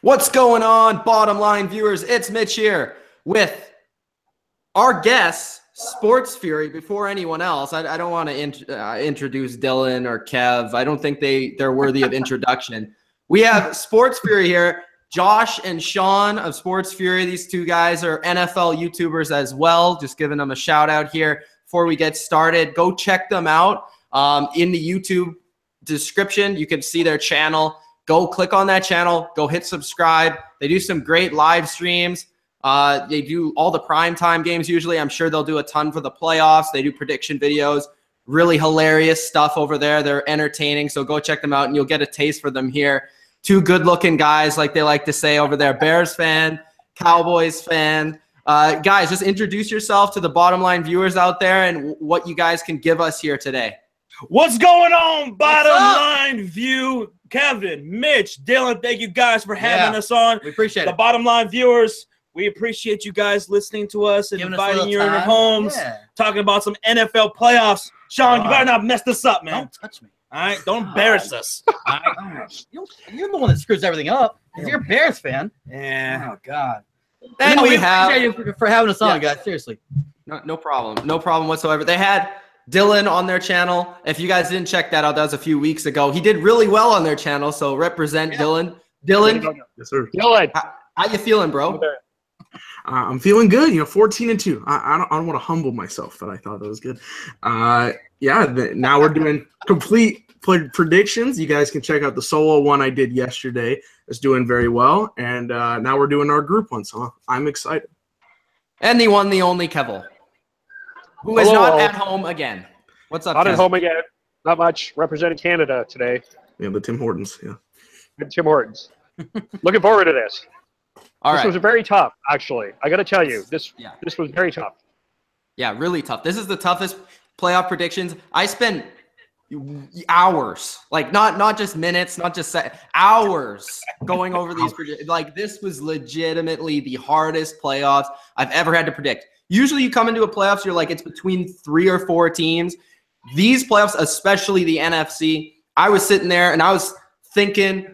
What's going on, bottom line viewers? It's Mitch here with our guest, SportsFury. Before anyone else, I don't want to introduce Dylan or Kev. I don't think they're worthy of introduction. We have SportsFury here, Josh and Sean of SportsFury. These two guys are NFL YouTubers as well. Just giving them a shout out here before we get started. Go check them out in the YouTube description. You can see their channel. Go click on that channel. Go hit subscribe. They do some great live streams. They do all the primetime games usually. I'm sure they'll do a ton for the playoffs. They do prediction videos. Really hilarious stuff over there. They're entertaining, so go check them out, and you'll get a taste for them here. Two good-looking guys, like they like to say over there. Bears fan, Cowboys fan. Guys, just introduce yourself to the bottom line viewers out there and what you guys can give us here today. What's going on, bottom line view? Kevin, Mitch, Dylan, thank you guys for having us on. We appreciate the bottom line viewers. We appreciate you guys listening to us and inviting you in your homes, talking about some NFL playoffs. Sean, you better not mess this up, man. Don't touch me. All right, don't embarrass us. All right? You're the one that screws everything up. You're a Bears fan. Yeah. Oh God. And we appreciate you for having us on, guys. Seriously. No problem. No problem whatsoever. They had Dylan on their channel. If you guys didn't check that out, that was a few weeks ago. He did really well on their channel, so represent Dylan. Dylan, yes, sir. Dylan, how you feeling, bro? I'm feeling good. 14-2. I don't want to humble myself, but I thought that was good. Now we're doing complete predictions. You guys can check out the solo one I did yesterday. It's doing very well, and now we're doing our group one, so I'm excited. And the one, the only Kev, who is not at home again. What's up, Not Kev? at home again. Not much. Representing Canada today. Yeah, the Tim Hortons. Yeah. And Tim Hortons. Looking forward to this. This was very tough, actually. I got to tell you, this was very tough. Yeah, really tough. This is the toughest playoff predictions. I spent hours, like not just minutes, not just hours going over these predictions. Like, this was legitimately the hardest playoffs I've ever had to predict. Usually you come into a playoffs, you're like, it's between 3 or 4 teams. These playoffs, especially the NFC, I was sitting there and I was thinking,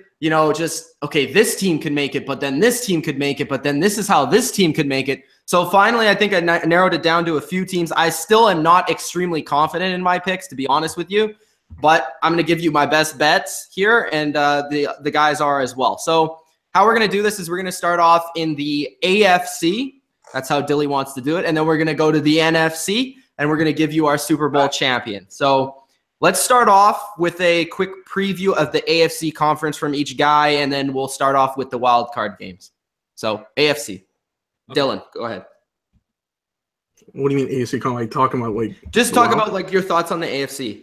okay, this team could make it, but then this team could make it, but then this is how this team could make it. So finally, I think I narrowed it down to a few teams. I still am not extremely confident in my picks, to be honest with you, but I'm going to give you my best bets here, and the guys are as well. So how we're going to do this is we're going to start off in the AFC. That's how Dilly wants to do it. And then we're going to go to the NFC, and we're going to give you our Super Bowl champion. So let's start off with a quick preview of the AFC conference from each guy, and then we'll start off with the wild card games. So AFC. Okay. Dylan, go ahead. What do you mean AFC? Kind of like talking about just talk about like your thoughts on the AFC.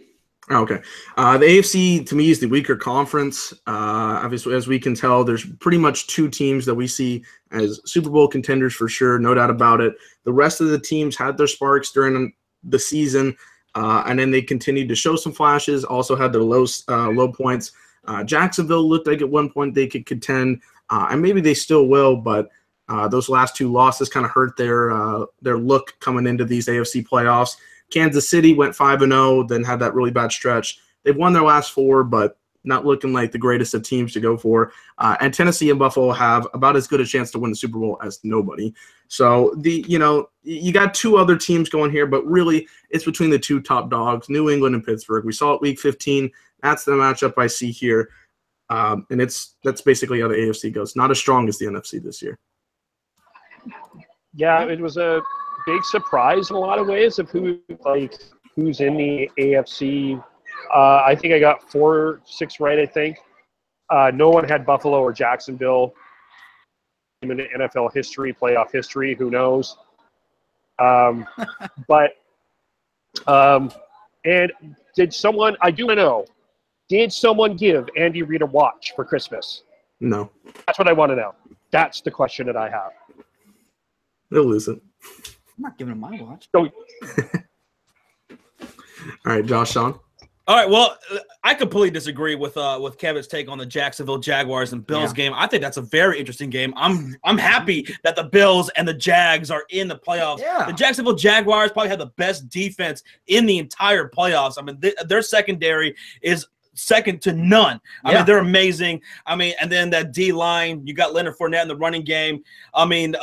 Okay. The AFC, to me, is the weaker conference. Obviously, as we can tell, there's pretty much 2 teams that we see as Super Bowl contenders for sure, no doubt about it. The rest of the teams had their sparks during the season, and then they continued to show some flashes, also had their low points. Jacksonville looked like at one point they could contend, and maybe they still will, but those last 2 losses kind of hurt their look coming into these AFC playoffs. Kansas City went 5-0, then had that really bad stretch. They've won their last 4, but not looking like the greatest of teams to go for. And Tennessee and Buffalo have about as good a chance to win the Super Bowl as nobody. So you got 2 other teams going here, but really it's between the 2 top dogs, New England and Pittsburgh. We saw it Week 15. That's the matchup I see here, and that's basically how the AFC goes. Not as strong as the NFC this year. Yeah, it was a big surprise in a lot of ways of who's in the AFC. I think I got 4-6 right, I think. No one had Buffalo or Jacksonville in the NFL history, playoff history, who knows. And did someone give Andy Reid a watch for Christmas? No. That's what I want to know. That's the question that I have. They'll lose it. I'm not giving him my watch. All right, Josh, Sean. All right, well, I completely disagree with Kevin's take on the Jacksonville Jaguars and Bills game. I think that's a very interesting game. I'm happy that the Bills and the Jags are in the playoffs. Yeah. The Jacksonville Jaguars probably have the best defense in the entire playoffs. I mean, their secondary is second to none. I Yeah. mean, they're amazing. I mean, and then that D line, you got Leonard Fournette in the running game. I mean,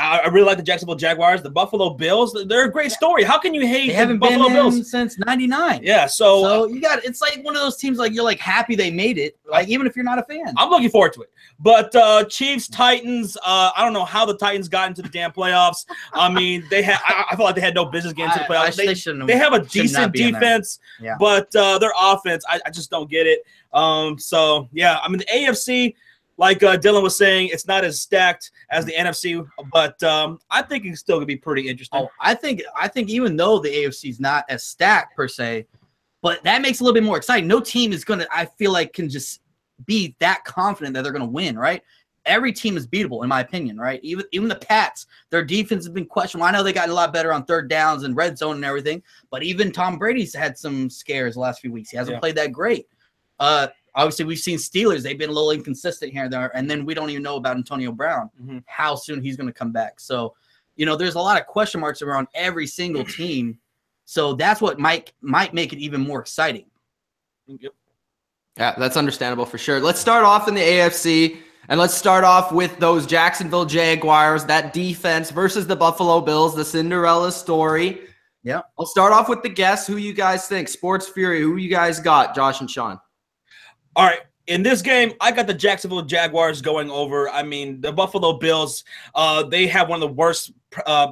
I really like the Jacksonville Jaguars. The Buffalo Bills, they're a great story. How can you hate They the haven't Buffalo been in Bills since '99. Yeah, So you got it's like one of those teams like you're like happy they made it, like even if you're not a fan. I'm looking forward to it. But Chiefs, Titans, I don't know how the Titans got into the damn playoffs. I mean, I felt like they had no business getting into the playoffs. They have a decent defense, Yeah. but their offense, I just don't get it. So, yeah, I mean, the AFC, like Dylan was saying, it's not as stacked as the NFC, but I think it's still going to be pretty interesting. Oh, I think even though the AFC is not as stacked per se, but that makes it a little bit more exciting. No team is going to, I feel like, can just be that confident that they're going to win, right? Every team is beatable, in my opinion, right? Even the Pats, their defense has been questionable. I know they got a lot better on third downs and red zone and everything, but even Tom Brady's had some scares the last few weeks. He hasn't played that great. Obviously, we've seen Steelers. They've been a little inconsistent here and there, and then we don't even know about Antonio Brown, how soon he's going to come back. So, there's a lot of question marks around every single team. So that's what might make it even more exciting. Yep. Yeah, that's understandable for sure. Let's start off in the AFC, and let's start off with those Jacksonville Jaguars, that defense versus the Buffalo Bills, the Cinderella story. Yeah. I'll start off with the guess. Who you guys think? SportsFury, who you guys got, Josh and Sean? All right. In this game, I got the Jacksonville Jaguars going over. I mean, the Buffalo Bills, they have one of the worst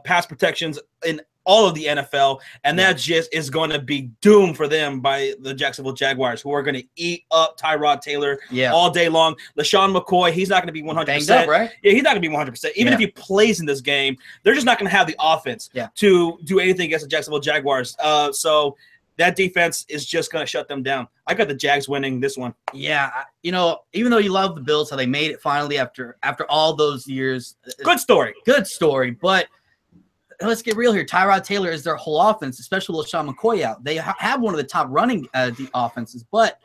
pass protections in all of the NFL, and that just is going to be doomed for them by the Jacksonville Jaguars, who are going to eat up Tyrod Taylor all day long. LaShawn McCoy, he's not going to be 100%. Banged up, right? Yeah, he's not going to be 100%. Even if he plays in this game, they're just not going to have the offense to do anything against the Jacksonville Jaguars. So that defense is just going to shut them down. I got the Jags winning this one. Yeah, even though you love the Bills, how they made it finally after all those years. Good story. Good story, but let's get real here. Tyrod Taylor is their whole offense, especially with LaShawn McCoy out. They have one of the top running the offenses, but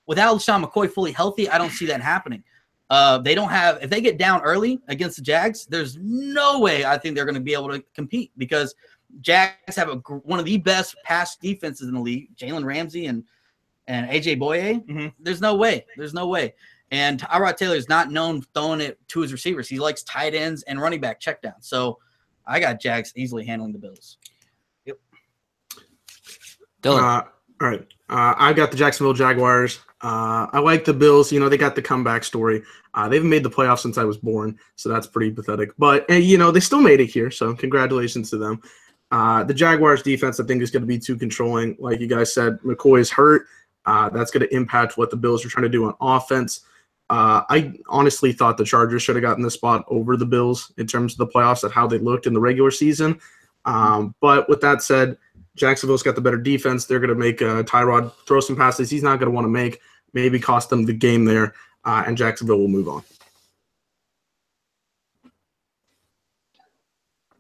without LaShawn McCoy fully healthy, I don't see that happening. They don't have – if they get down early against the Jags, there's no way I think they're going to be able to compete because Jags have one of the best pass defenses in the league, Jalen Ramsey and A.J. Boye. There's no way. There's no way. And Tyrod Taylor is not known throwing it to his receivers. He likes tight ends and running back checkdown. So – I got Jags easily handling the Bills. Yep. Dylan. All right. I got the Jacksonville Jaguars. I like the Bills. They got the comeback story. They haven't made the playoffs since I was born, so that's pretty pathetic. But, they still made it here, so congratulations to them. The Jaguars defense, I think, is going to be too controlling. Like you guys said, McCoy is hurt. That's going to impact what the Bills are trying to do on offense. I honestly thought the Chargers should have gotten the spot over the Bills in terms of the playoffs at how they looked in the regular season. But with that said, Jacksonville's got the better defense. They're going to make Tyrod throw some passes he's not going to want to make, maybe cost them the game there, and Jacksonville will move on.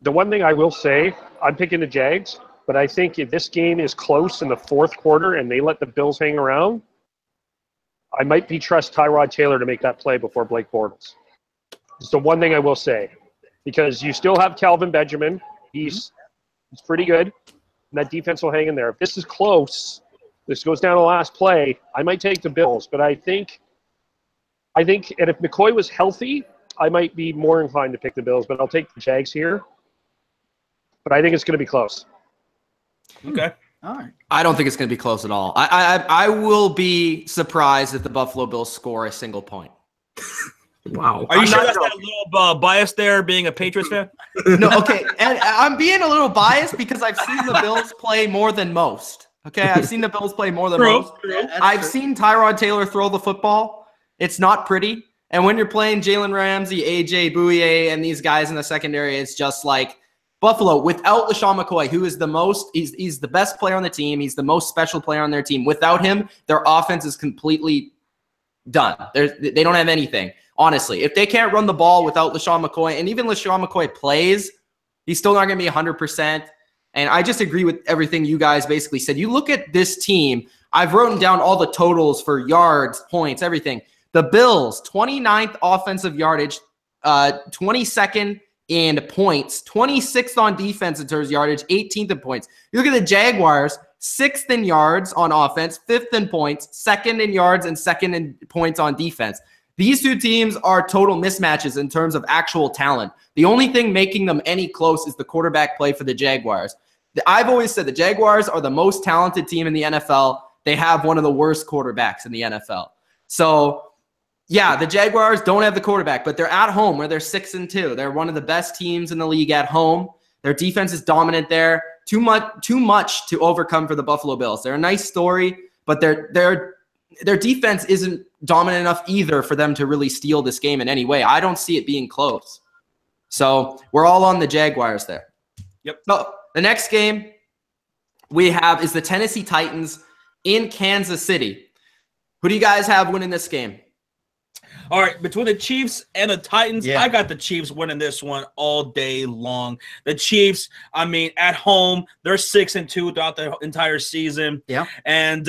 The one thing I will say, I'm picking the Jags, but I think if this game is close in the fourth quarter and they let the Bills hang around, I might trust Tyrod Taylor to make that play before Blake Bortles. It's the one thing I will say, because you still have Calvin Benjamin. He's pretty good, and that defense will hang in there. If this is close, this goes down to the last play, I might take the Bills. But I think, and if McCoy was healthy, I might be more inclined to pick the Bills. But I'll take the Jags here. But I think it's going to be close. Okay. All right. I don't think it's going to be close at all. I will be surprised if the Buffalo Bills score a single point. Wow. Are you sure that's not a little biased there, being a Patriots fan? No, okay. And I'm being a little biased because I've seen the Bills play more than most. Okay, I've seen the Bills play more than most. I've seen Tyrod Taylor throw the football. It's not pretty. And when you're playing Jalen Ramsey, A.J. Bouye, and these guys in the secondary, it's just like Buffalo, without LaShawn McCoy, who is he's the best player on the team. He's the most special player on their team. Without him, their offense is completely done. They don't have anything, honestly. If they can't run the ball without LaShawn McCoy, and even LaShawn McCoy plays, he's still not going to be 100%. And I just agree with everything you guys basically said. You look at this team, I've written down all the totals for yards, points, everything. The Bills, 29th offensive yardage, 22nd in points, 26th on defense in terms of yardage, 18th in points. You look at the Jaguars, 6th in yards on offense, 5th in points, 2nd in yards, and 2nd in points on defense. These two teams are total mismatches in terms of actual talent. The only thing making them any close is the quarterback play for the Jaguars. I've always said the Jaguars are the most talented team in the NFL. They have one of the worst quarterbacks in the NFL. So, yeah, the Jaguars don't have the quarterback, but they're at home where they're 6-2. They're one of the best teams in the league at home. Their defense is dominant there. Too much to overcome for the Buffalo Bills. They're a nice story, but their defense isn't dominant enough either for them to really steal this game in any way. I don't see it being close. So we're all on the Jaguars there. Yep. So the next game we have is the Tennessee Titans in Kansas City. Who do you guys have winning this game? All right, between the Chiefs and the Titans, Yeah. I got the Chiefs winning this one all day long. The Chiefs, I mean, at home, they're 6-2 throughout the entire season. Yeah. And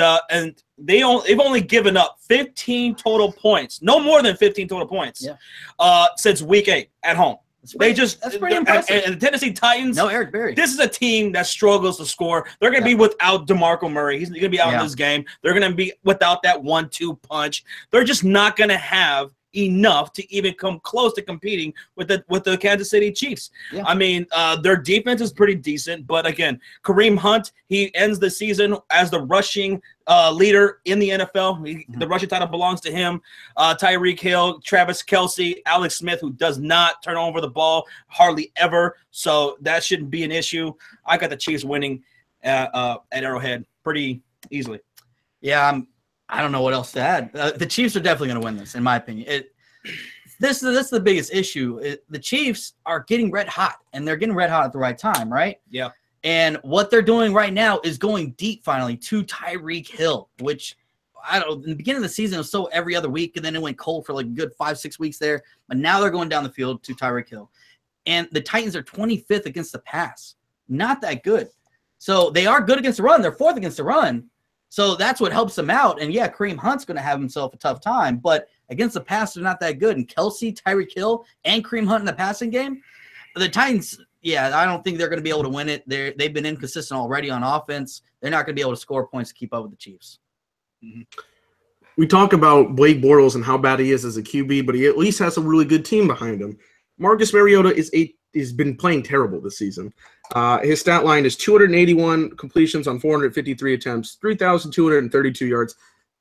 they've only given up 15 total points, no more than 15 total points, since week 8 at home. That's pretty impressive. And the Tennessee Titans, No Eric Berry. this is a team that struggles to score. They're going to be without DeMarco Murray. He's going to be out in this game. They're going to be without that 1-2 punch. They're just not going to have enough to even come close to competing with the Kansas City Chiefs. Yeah. I mean, their defense is pretty decent, but again, Kareem Hunt, he ends the season as the rushing leader in the NFL. The rushing title belongs to him. Tyreek Hill, Travis Kelce, Alex Smith, who does not turn over the ball hardly ever, so that shouldn't be an issue. I got the Chiefs winning at Arrowhead pretty easily. Yeah, I don't know what else to add. The Chiefs are definitely going to win this, in my opinion. This is the biggest issue. The Chiefs are getting red hot, and they're getting red hot at the right time, right? Yeah. And what they're doing right now is going deep finally to Tyreek Hill, which I don't know. In the beginning of the season, it was so every other week, and then it went cold for like a good 5-6 weeks there. But now they're going down the field to Tyreek Hill. And the Titans are 25th against the pass. Not that good. So they are good against the run. They're 4th against the run. So that's what helps them out. And, yeah, Kareem Hunt's going to have himself a tough time. But against the pass, they're not that good. And Kelce, Tyreek Hill, and Kareem Hunt in the passing game, the Titans, yeah, I don't think they're going to be able to win it. They've been inconsistent already on offense. They're not going to be able to score points to keep up with the Chiefs. We talk about Blake Bortles and how bad he is as a QB, but he at least has a really good team behind him. Marcus Mariota has been playing terrible this season. His stat line is 281 completions on 453 attempts, 3,232 yards,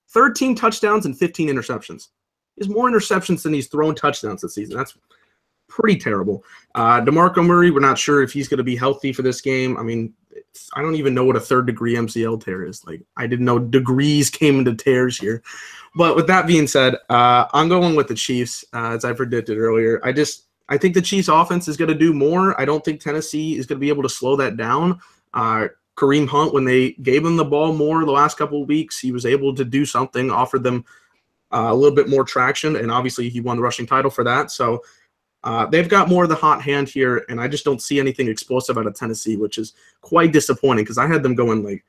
13 touchdowns, and 15 interceptions. He has more interceptions than he's thrown touchdowns this season. That's pretty terrible. DeMarco Murray, we're not sure if he's going to be healthy for this game. I mean, I don't even know what a 3rd-degree MCL tear is. Like, I didn't know degrees came into tears here. But with that being said, I'm going with the Chiefs, as I predicted earlier. I think the Chiefs' offense is going to do more. I don't think Tennessee is going to be able to slow that down. Kareem Hunt, when they gave him the ball more the last couple of weeks, he was able to do something, offered them a little bit more traction, and obviously he won the rushing title for that. So they've got more of the hot hand here, and I just don't see anything explosive out of Tennessee, which is quite disappointing because I had them going like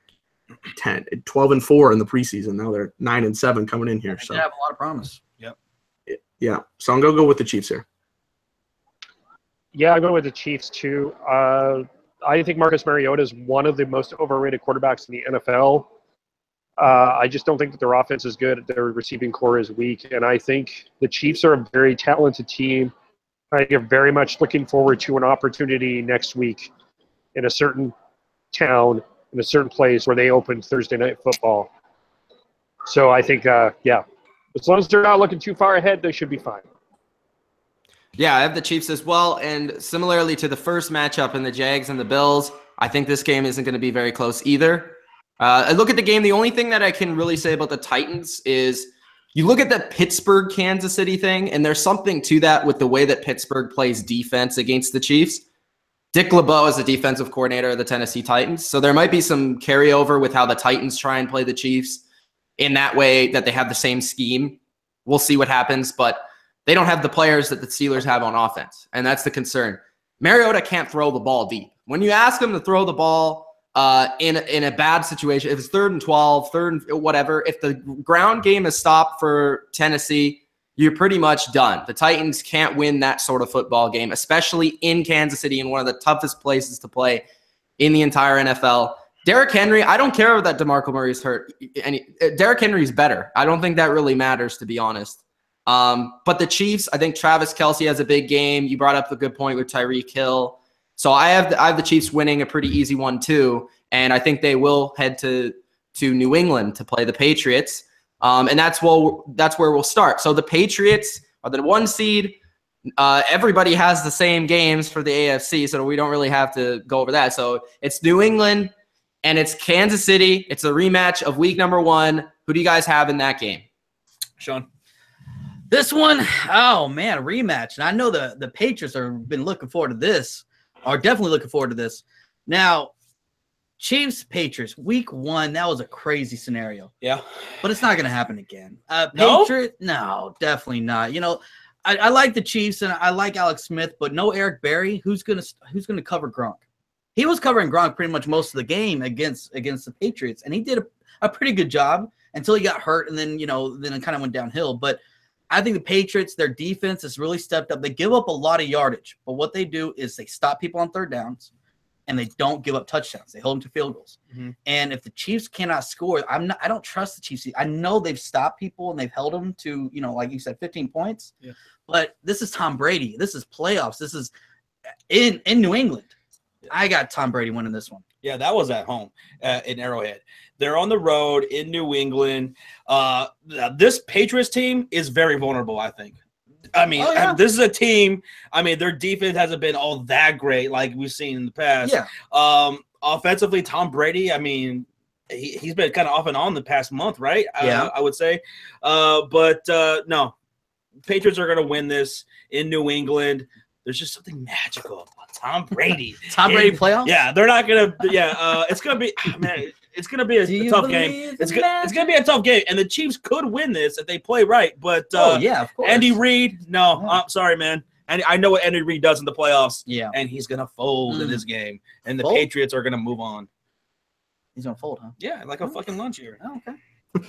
12-4 in the preseason. Now they're 9-7 coming in here. So they have a lot of promise. Yep. Yeah. So I'm going to go with the Chiefs here. Yeah, I'm going with the Chiefs too. I think Marcus Mariota is one of the most overrated quarterbacks in the NFL. I just don't think that their offense is good. Their receiving core is weak. And I think the Chiefs are a very talented team. I am very much looking forward to an opportunity next week in a certain town, in a certain place where they open Thursday Night Football. So I think, as long as they're not looking too far ahead, they should be fine. Yeah, I have the Chiefs as well, and similarly to the first matchup in the Jags and the Bills, I think this game isn't going to be very close either. I look at the game, the only thing that I can really say about the Titans is you look at the Pittsburgh-Kansas City thing, and there's something to that with the way that Pittsburgh plays defense against the Chiefs. Dick LeBeau is the defensive coordinator of the Tennessee Titans, so there might be some carryover with how the Titans try and play the Chiefs in that way that they have the same scheme. We'll see what happens, but they don't have the players that the Steelers have on offense, and that's the concern. Mariota can't throw the ball deep. When you ask him to throw the ball in a bad situation, if it's 3rd and 12, 3rd and whatever, if the ground game is stopped for Tennessee, you're pretty much done. The Titans can't win that sort of football game, especially in Kansas City, in one of the toughest places to play in the entire NFL. Derrick Henry, I don't care that DeMarco Murray's hurt. Derrick Henry's better. I don't think that really matters, to be honest. But the Chiefs, I think Travis Kelce has a big game. You brought up a good point with Tyreek Hill. So I have the Chiefs winning a pretty easy one too. And I think they will head to New England to play the Patriots. And that's where we'll start. So the Patriots are the 1 seed. Everybody has the same games for the AFC, so we don't really have to go over that. So it's New England and it's Kansas City. It's a rematch of week number 1. Who do you guys have in that game? Sean? This one, oh man, a rematch. And I know the Patriots have been looking forward to this, are definitely looking forward to this. Now, Chiefs, Patriots, week 1, that was a crazy scenario. Yeah. But it's not going to happen again. No? Patriots, no, definitely not. You know, I like the Chiefs and I like Alex Smith, but no Eric Berry. Who's gonna cover Gronk? He was covering Gronk pretty much most of the game against the Patriots, and he did a pretty good job until he got hurt, and then then it kind of went downhill. But I think the Patriots, their defense has really stepped up. They give up a lot of yardage, but what they do is they stop people on 3rd downs, and they don't give up touchdowns. They hold them to field goals. Mm-hmm. And if the Chiefs cannot score, I don't trust the Chiefs. I know they've stopped people and they've held them to like you said, 15 points. Yeah. But this is Tom Brady. This is playoffs. This is in New England. I got Tom Brady winning this one. Yeah, that was at home in Arrowhead. They're on the road in New England. This Patriots team is very vulnerable, I think. I mean, this is a team. I mean, their defense hasn't been all that great like we've seen in the past. Yeah. Offensively, Tom Brady, I mean, he's been kind of off and on the past month, right? Yeah. I would say. But no, Patriots are going to win this in New England. There's just something magical about Tom Brady. Tom Brady playoffs? Yeah, they're not going to – yeah, it's going to be – man, it's going to be a tough game. It's going to be a tough game, and the Chiefs could win this if they play right. But yeah, of course. Andy Reid, no, I'm sorry, man. And I know what Andy Reid does in the playoffs. Yeah. And he's going to fold in this game, and the Patriots are going to move on. He's going to fold, huh? Yeah, like a fucking lunch here. Oh, okay.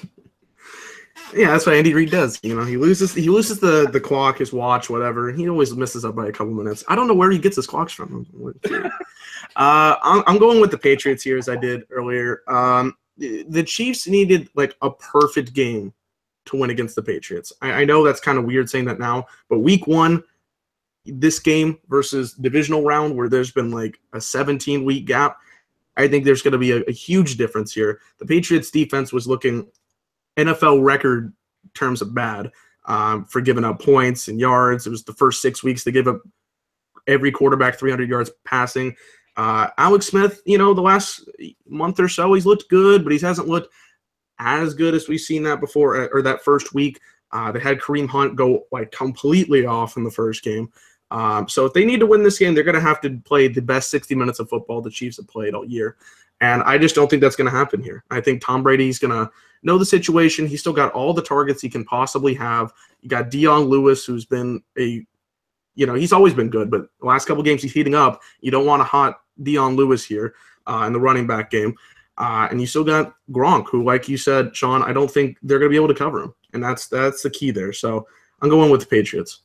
Yeah, that's what Andy Reid does. He loses the clock, his watch, whatever, and he always misses up by a couple minutes. I don't know where he gets his clocks from. I'm going with the Patriots here, as I did earlier. The Chiefs needed like a perfect game to win against the Patriots. I know that's kind of weird saying that now, but week 1, this game versus divisional round where there's been like a 17-week gap, I think there's going to be a huge difference here. The Patriots defense was looking NFL record terms of bad for giving up points and yards. It was the first 6 weeks they gave up every quarterback 300 yards passing. Alex Smith, the last month or so, he's looked good, but he hasn't looked as good as we've seen that before, or that first week. They had Kareem Hunt go like completely off in the first game. So if they need to win this game, they're going to have to play the best 60 minutes of football the Chiefs have played all year. And I just don't think that's going to happen here. I think Tom Brady's going to know the situation. He's still got all the targets he can possibly have. You got Dion Lewis, who's been he's always been good, but the last couple games he's heating up. You don't want a hot Dion Lewis here in the running back game. And you still got Gronk, who, like you said, Sean, I don't think they're going to be able to cover him. And that's the key there. So I'm going with the Patriots.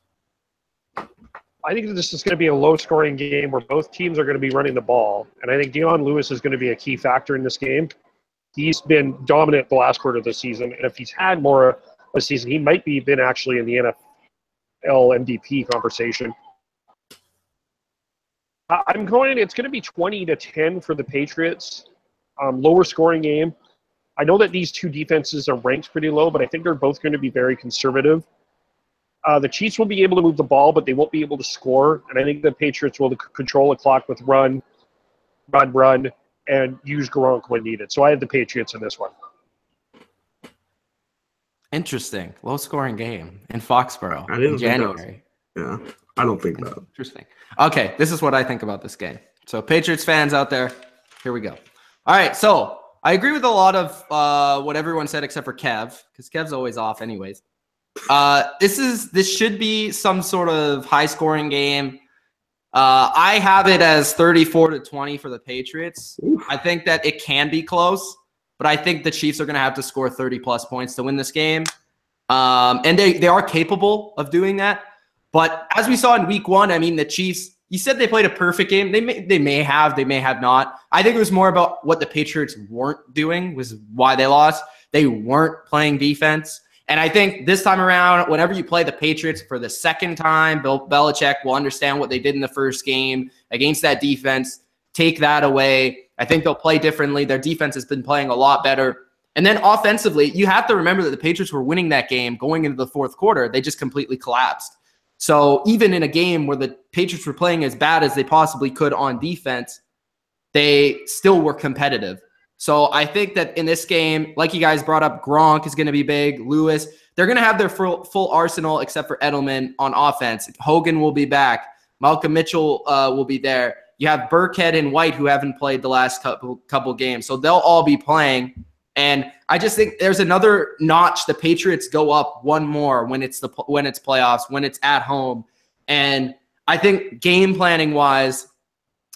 I think this is going to be a low-scoring game where both teams are going to be running the ball, and I think Dion Lewis is going to be a key factor in this game. He's been dominant the last quarter of the season, and if he's had more of a season, he might be been actually in the NFL MVP conversation. It's going to be 20-10 for the Patriots. Lower scoring game. I know that these two defenses are ranked pretty low, but I think they're both going to be very conservative. The Chiefs will be able to move the ball, but they won't be able to score. And I think the Patriots will control the clock with run, and use Gronk when needed. So I have the Patriots in this one. Interesting. Low-scoring game in Foxborough in January. Yeah, I don't think that. Interesting. Okay, this is what I think about this game. So Patriots fans out there, here we go. All right, so I agree with a lot of what everyone said except for Kev, because Kev's always off anyways. This should be some sort of high-scoring game. I have it as 34-20 for the Patriots. Oof. I think that it can be close, but I think the Chiefs are going to have to score 30-plus points to win this game. And they are capable of doing that. But as we saw in week 1, I mean, the Chiefs you said they played a perfect game. They may have not. I think it was more about what the Patriots weren't doing was why they lost. They weren't playing defense. And I think this time around, whenever you play the Patriots for the second time, Bill Belichick will understand what they did in the first game against that defense. Take that away. I think they'll play differently. Their defense has been playing a lot better. And then offensively, you have to remember that the Patriots were winning that game going into the fourth quarter. They just completely collapsed. So even in a game where the Patriots were playing as bad as they possibly could on defense, they still were competitive. So I think that in this game, like you guys brought up, Gronk is going to be big. Lewis, they're going to have their full arsenal except for Edelman on offense. Hogan will be back. Malcolm Mitchell will be there. You have Burkhead and White who haven't played the last couple games. So they'll all be playing. And I just think there's another notch. The Patriots go up one more when it's playoffs, when it's at home. And I think game planning wise,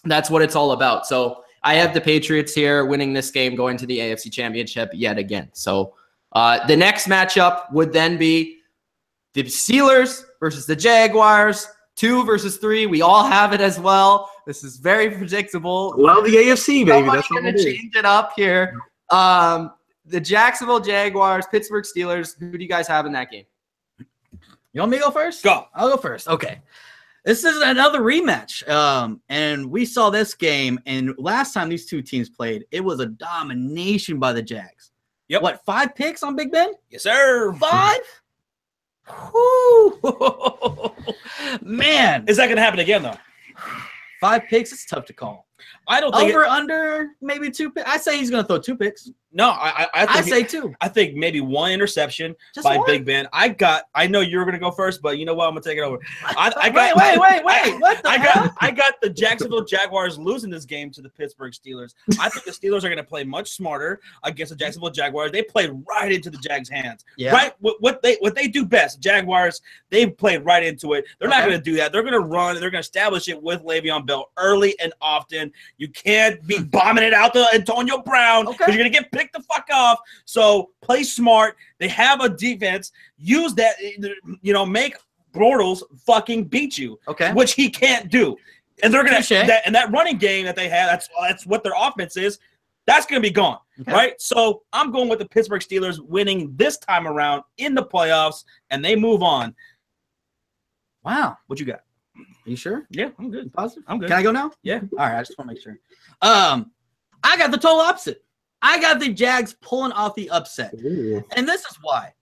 that's what it's all about. So I have the Patriots here winning this game, going to the AFC Championship yet again. So the next matchup would then be the Steelers versus the Jaguars, 2 versus 3. We all have it as well. This is very predictable. Well, the AFC, baby. That's going to change it up here. The Jacksonville Jaguars, Pittsburgh Steelers. Who do you guys have in that game? You want me to go first? Go. I'll go first. Okay. This is another rematch. And we saw this game, and last time these two teams played, it was a domination by the Jags. Yep. What, 5 picks on Big Ben? Yes, sir. 5? Whoo. Man. Is that going to happen again, though? 5 picks, it's tough to call. I don't think under maybe 2 picks. I say he's going to throw 2 picks. No, I say 2. I think maybe 1 interception Just by 1? Big Ben. I know you were going to go first, but you know what? I'm going to take it over. Wait. What the hell? I got the Jacksonville Jaguars losing this game to the Pittsburgh Steelers. I think the Steelers are going to play much smarter against the Jacksonville Jaguars. They played right into the Jags' hands. Yeah. Right? What they do best, Jaguars, they played right into it. They're not going to do that. They're going to run. They're going to establish it with Le'Veon Bell early and often. You can't be bombing it out to Antonio Brown because you're going to get picked the fuck off. So play smart. They have a defense. Use that, make Bortles fucking beat you. Okay. Which he can't do. And they're going to that running game that they have, that's what their offense is. That's going to be gone. Okay. Right? So I'm going with the Pittsburgh Steelers winning this time around in the playoffs, and they move on. Wow. What you got? Are you sure? Yeah, I'm good. You positive? I'm good. Can I go now? Yeah. All right. I just want to make sure. I got the total opposite. I got the Jags pulling off the upset. Ooh. And this is why.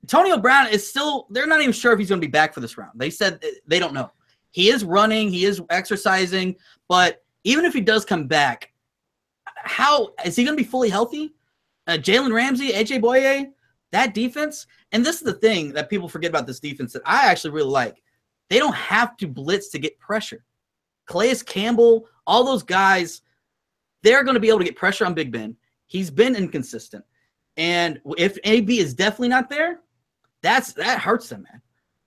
Antonio Brown is still – they're not even sure if he's going to be back for this round. They said they don't know. He is running. He is exercising. But even if he does come back, how – is he going to be fully healthy? Jalen Ramsey, AJ Boye, that defense. And this is the thing that people forget about this defense that I actually really like. They don't have to blitz to get pressure. Calais Campbell, all those guys, they're going to be able to get pressure on Big Ben. He's been inconsistent. And if AB is definitely not there, that hurts them, man.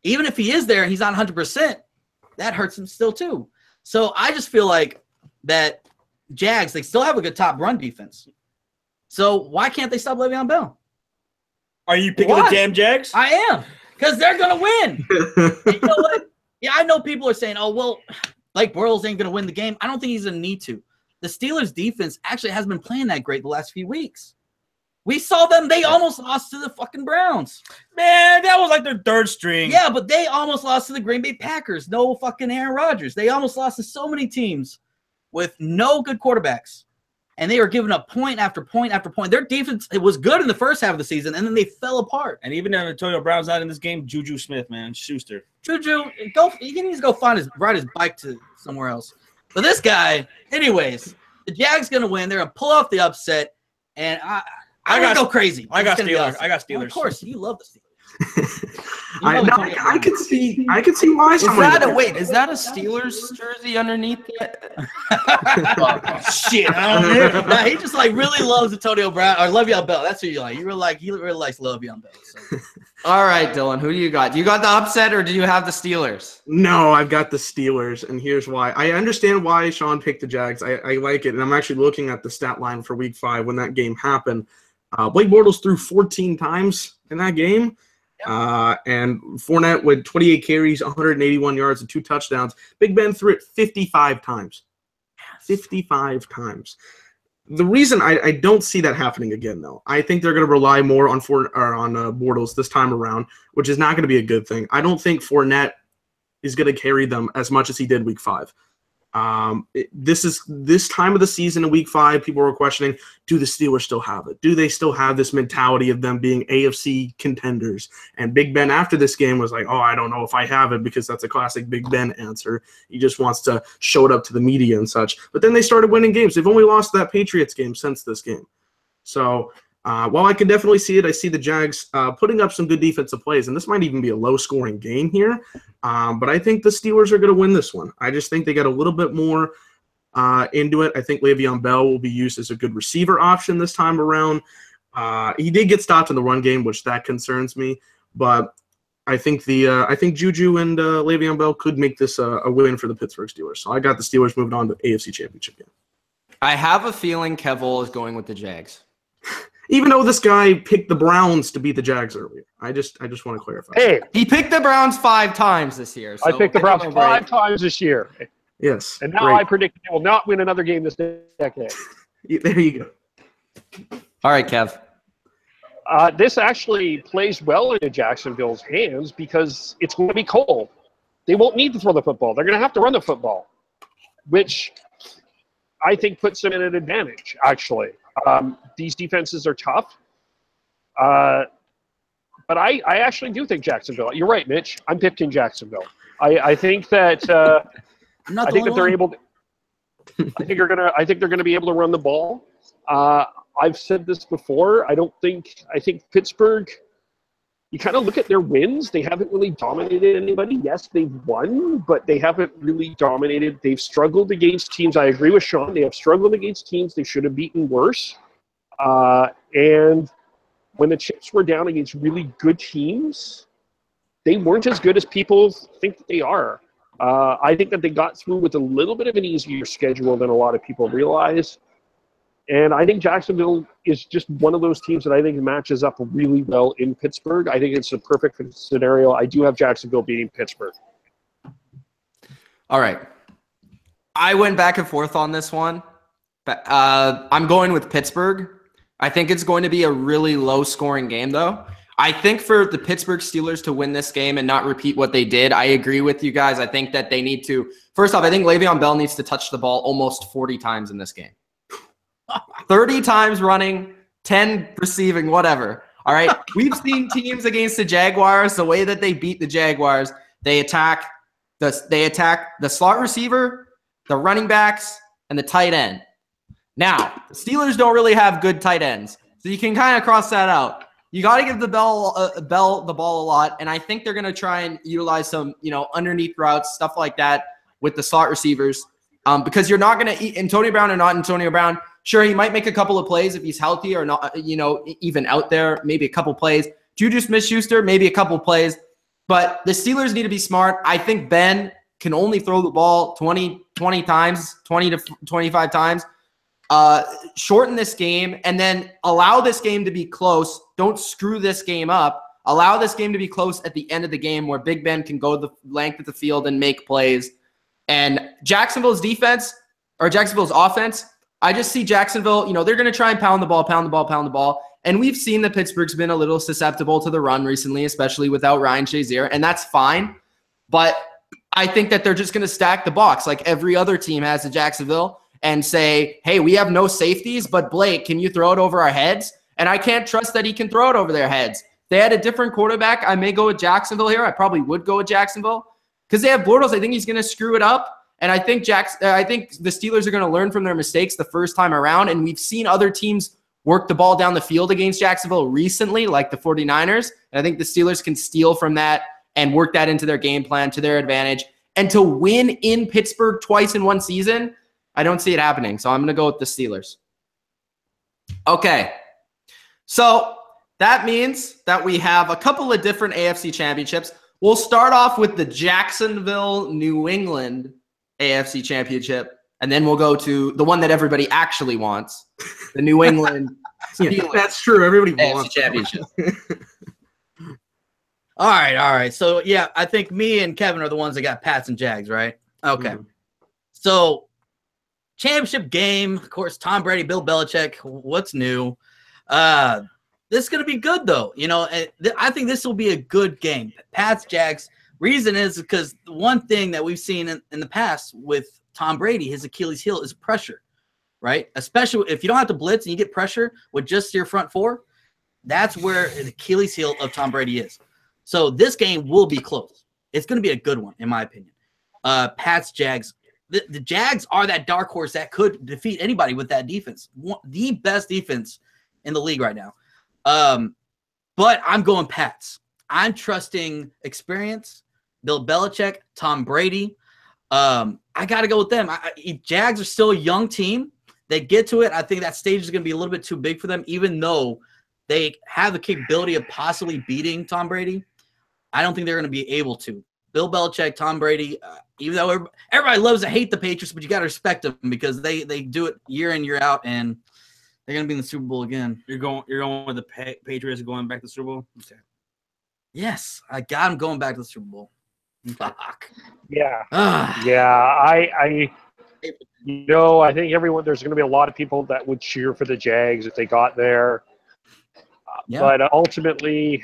Even if he is there and he's not 100%, that hurts him still too. So I just feel like that Jags, they still have a good top run defense. So why can't they stop Le'Veon Bell? Are you picking the damn Jags? I am, because they're going to win. You know what? Yeah, I know people are saying, oh, well, like Bortles ain't going to win the game. I don't think he's going to need to. The Steelers' defense actually hasn't been playing that great the last few weeks. We saw them. They almost lost to the fucking Browns. Man, that was like their third string. Yeah, but they almost lost to the Green Bay Packers. No fucking Aaron Rodgers. They almost lost to so many teams with no good quarterbacks. And they were giving up point after point after point. Their defense, it was good in the first half of the season, and then they fell apart. And even though Antonio Brown's not in this game, Juju Smith, man, Schuster. Juju, he needs to go ride his bike to somewhere else. But this guy, anyways, the Jags going to win. They're going to pull off the upset, and I'm going to go crazy. I got Steelers. Well, of course, you love the Steelers. I could see why. Is that a Steelers jersey underneath that? Shit, I don't know. Nah, he just really loves Antonio Brown or Le'Veon Bell. That's who you like. He really likes Le'Veon Bell. So. All right, Dylan, who do you got? Do you got the upset or do you have the Steelers? No, I've got the Steelers, and here's why. I understand why Sean picked the Jags. I like it, and I'm actually looking at the stat line for Week 5 when that game happened. Blake Bortles threw 14 times in that game. And Fournette with 28 carries, 181 yards, and 2 touchdowns. Big Ben threw it 55 times. 55 times. The reason I don't see that happening again, though, I think they're going to rely more on Bortles this time around, which is not going to be a good thing. I don't think Fournette is going to carry them as much as he did Week 5. This time of the season in Week 5, people were questioning, do the Steelers still have it? Do they still have this mentality of them being AFC contenders? And Big Ben after this game was like, oh, I don't know if I have it, because that's a classic Big Ben answer. He just wants to show it up to the media and such. But then they started winning games. They've only lost that Patriots game since this game. So while I can definitely see it, I see the Jags putting up some good defensive plays, and this might even be a low-scoring game here. But I think the Steelers are going to win this one. I just think they got a little bit more into it. I think Le'Veon Bell will be used as a good receiver option this time around. He did get stopped in the run game, which that concerns me. But I think Juju and Le'Veon Bell could make this a win for the Pittsburgh Steelers. So I got the Steelers moving on to the AFC Championship game. I have a feeling Kev is going with the Jags. Even though this guy picked the Browns to beat the Jags earlier. I just want to clarify. Hey, he picked the Browns 5 times this year. So I picked the Browns 5 times this year. Yes. And now I predict they will not win another game this decade. There you go. All right, Kev. This actually plays well into Jacksonville's hands because it's going to be cold. They won't need to throw the football. They're going to have to run the football, which I think puts them in an advantage, actually. These defenses are tough. But I actually do think Jacksonville. You're right, Mitch. I'm picking Jacksonville. I think that I think that they're able to, I think they're gonna be able to run the ball. I've said this before. I think Pittsburgh, you kind of look at their wins. They haven't really dominated anybody. Yes, they've won, but they haven't really dominated. They've struggled against teams. I agree with Sean. They have struggled against teams they should have beaten worse. And when the chips were down against really good teams, they weren't as good as people think that they are. I think that they got through with a little bit of an easier schedule than a lot of people realize. And I think Jacksonville is just one of those teams that I think matches up really well in Pittsburgh. I think it's a perfect scenario. I do have Jacksonville beating Pittsburgh. All right. I went back and forth on this one. But I'm going with Pittsburgh. I think it's going to be a really low-scoring game, though. I think for the Pittsburgh Steelers to win this game and not repeat what they did, I agree with you guys. I think that they need to – first off, I think Le'Veon Bell needs to touch the ball almost 40 times in this game. 30 times running, 10 receiving, whatever. All right. We've seen teams against the Jaguars, the way that they beat the Jaguars, they attack the slot receiver, the running backs, and the tight end. Now, the Steelers don't really have good tight ends. So you can kind of cross that out. You got to give the Bell the ball a lot, and I think they're going to try and utilize some, underneath routes, stuff like that with the slot receivers, because you're not going to eat Antonio Brown or not Antonio Brown. Sure, he might make a couple of plays if he's healthy or not, even out there, maybe a couple plays. Juju Smith-Schuster, maybe a couple plays. But the Steelers need to be smart. I think Ben can only throw the ball 20 times, 20 to 25 times. Shorten this game and then allow this game to be close. Don't screw this game up. Allow this game to be close at the end of the game where Big Ben can go the length of the field and make plays. And Jacksonville's offense, I just see Jacksonville, they're going to try and pound the ball. And we've seen that Pittsburgh's been a little susceptible to the run recently, especially without Ryan Shazier, and that's fine. But I think that they're just going to stack the box like every other team has at Jacksonville and say, hey, we have no safeties, but Blake, can you throw it over our heads? And I can't trust that he can throw it over their heads. If they had a different quarterback, I may go with Jacksonville here. I probably would go with Jacksonville because they have Bortles. I think he's going to screw it up. And I think the Steelers are going to learn from their mistakes the first time around. And we've seen other teams work the ball down the field against Jacksonville recently, like the 49ers. And I think the Steelers can steal from that and work that into their game plan to their advantage. And to win in Pittsburgh twice in one season, I don't see it happening. So I'm going to go with the Steelers. Okay. So that means that we have a couple of different AFC championships. We'll start off with the Jacksonville, New England AFC Championship, and then we'll go to the one that everybody actually wants, the New England Steelers. That's true. Everybody AFC wants Championship. All right. So, yeah, I think me and Kevin are the ones that got Pats and Jags, right? Okay. So, championship game, of course, Tom Brady, Bill Belichick, what's new? This is going to be good, though. You know, I think this will be a good game. Pats, Jags. Reason is because the one thing that we've seen in the past with Tom Brady, his Achilles heel is pressure, right? Especially if you don't have to blitz and you get pressure with just your front four, that's where the Achilles heel of Tom Brady is. So this game will be close. It's going to be a good one, in my opinion. Pats, Jags. The Jags are that dark horse that could defeat anybody with that defense. The best defense in the league right now. But I'm going Pats. I'm trusting experience. Bill Belichick, Tom Brady. I got to go with them. Jags are still a young team. They get to it. I think that stage is going to be a little bit too big for them, even though they have the capability of possibly beating Tom Brady. I don't think they're going to be able to. Bill Belichick, Tom Brady, even though everybody loves to hate the Patriots, but you got to respect them because they do it year in, year out, and they're going to be in the Super Bowl again. You're going with the Patriots going back to the Super Bowl? Okay. Yes, I got them going back to the Super Bowl. Fuck. Yeah. I think there's going to be a lot of people that would cheer for the Jags if they got there. But ultimately,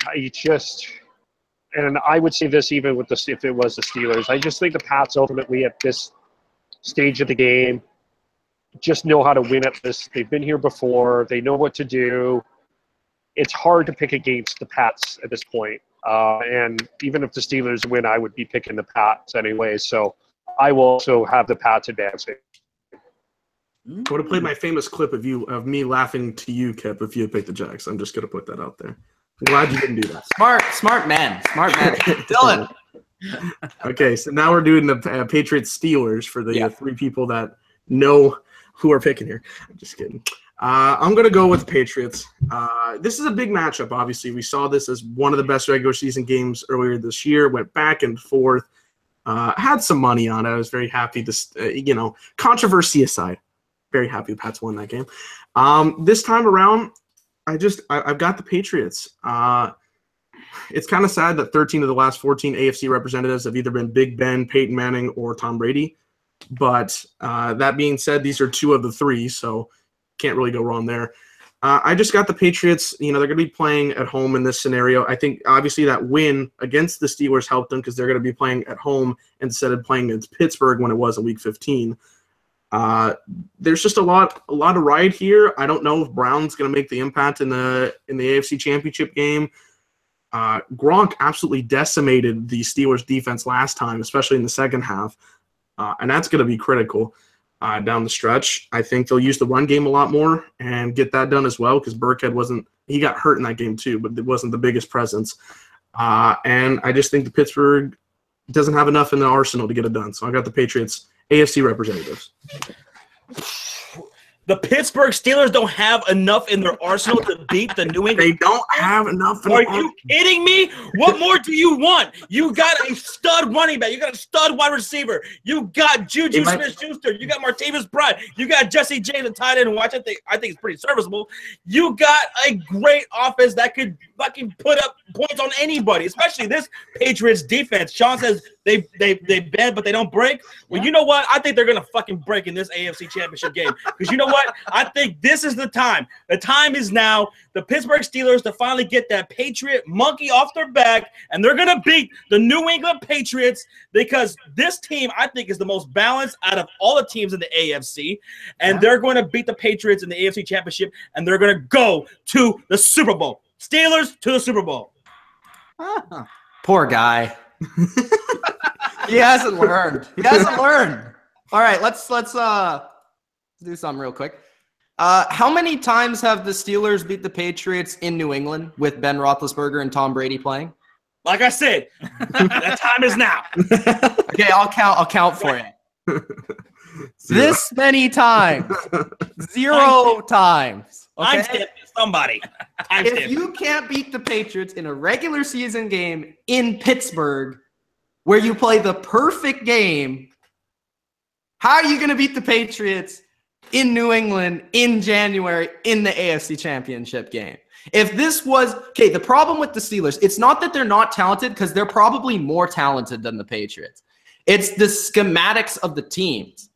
and I would say this even with if it was the Steelers, I just think the Pats ultimately at this stage of the game just know how to win at this. They've been here before. They know what to do. It's hard to pick against the Pats at this point. And even if the Steelers win, I would be picking the Pats anyway. So I will also have the Pats advancing. I would have played my famous clip of me laughing to you, Kip, if you had picked the Jags. I'm just going to put that out there. I'm glad you didn't do that. Smart man. Dylan. Okay, so now we're doing the Patriots Steelers for the three people that know who are picking here. I'm just kidding. I'm going to go with the Patriots. This is a big matchup, obviously. We saw this as one of the best regular season games earlier this year. Went back and forth. Had some money on it. I was very happy to, controversy aside, very happy the Pats won that game. This time around, I've got the Patriots. It's kind of sad that 13 of the last 14 AFC representatives have either been Big Ben, Peyton Manning, or Tom Brady. But that being said, these are two of the three, so can't really go wrong there. I just got the Patriots. They're going to be playing at home in this scenario. I think obviously that win against the Steelers helped them because they're going to be playing at home instead of playing against Pittsburgh when it was in Week 15. There's just a lot of ride here. I don't know if Brown's going to make the impact in the AFC Championship game. Gronk absolutely decimated the Steelers defense last time, especially in the second half, and that's going to be critical down the stretch. I think they'll use the run game a lot more and get that done as well because Burkhead he got hurt in that game too, but it wasn't the biggest presence. And I just think the Pittsburgh doesn't have enough in the arsenal to get it done. So I got the Patriots AFC representatives. The Pittsburgh Steelers don't have enough in their arsenal to beat the New England. They don't have enough. Are you kidding me? What more do you want? You got a stud running back. You got a stud wide receiver. You got Juju Smith-Schuster. You got Martavis Bryant. You got Jesse James, the tight end, who I think is pretty serviceable. You got a great offense that could fucking put up points on anybody, especially this Patriots defense. Sean says they bend, but they don't break. Well, you know what? I think they're going to fucking break in this AFC Championship game because you know what? I think this is the time. The time is now. The Pittsburgh Steelers to finally get that Patriot monkey off their back, and they're going to beat the New England Patriots because this team, I think, is the most balanced out of all the teams in the AFC, and they're going to beat the Patriots in the AFC Championship, and they're going to go to the Super Bowl. Steelers to the Super Bowl. Poor guy. He hasn't learned. All right, let's do something real quick. How many times have the Steelers beat the Patriots in New England with Ben Roethlisberger and Tom Brady playing? Like I said, that time is now. Okay, I'll count for you. This many times. 0 times. Okay? Timestamp somebody. If you can't beat the Patriots in a regular season game in Pittsburgh where you play the perfect game, how are you going to beat the Patriots in New England in January in the AFC Championship game? If this was okay, the problem with the Steelers, it's not that they're not talented, because they're probably more talented than the Patriots. It's the schematics of the teams.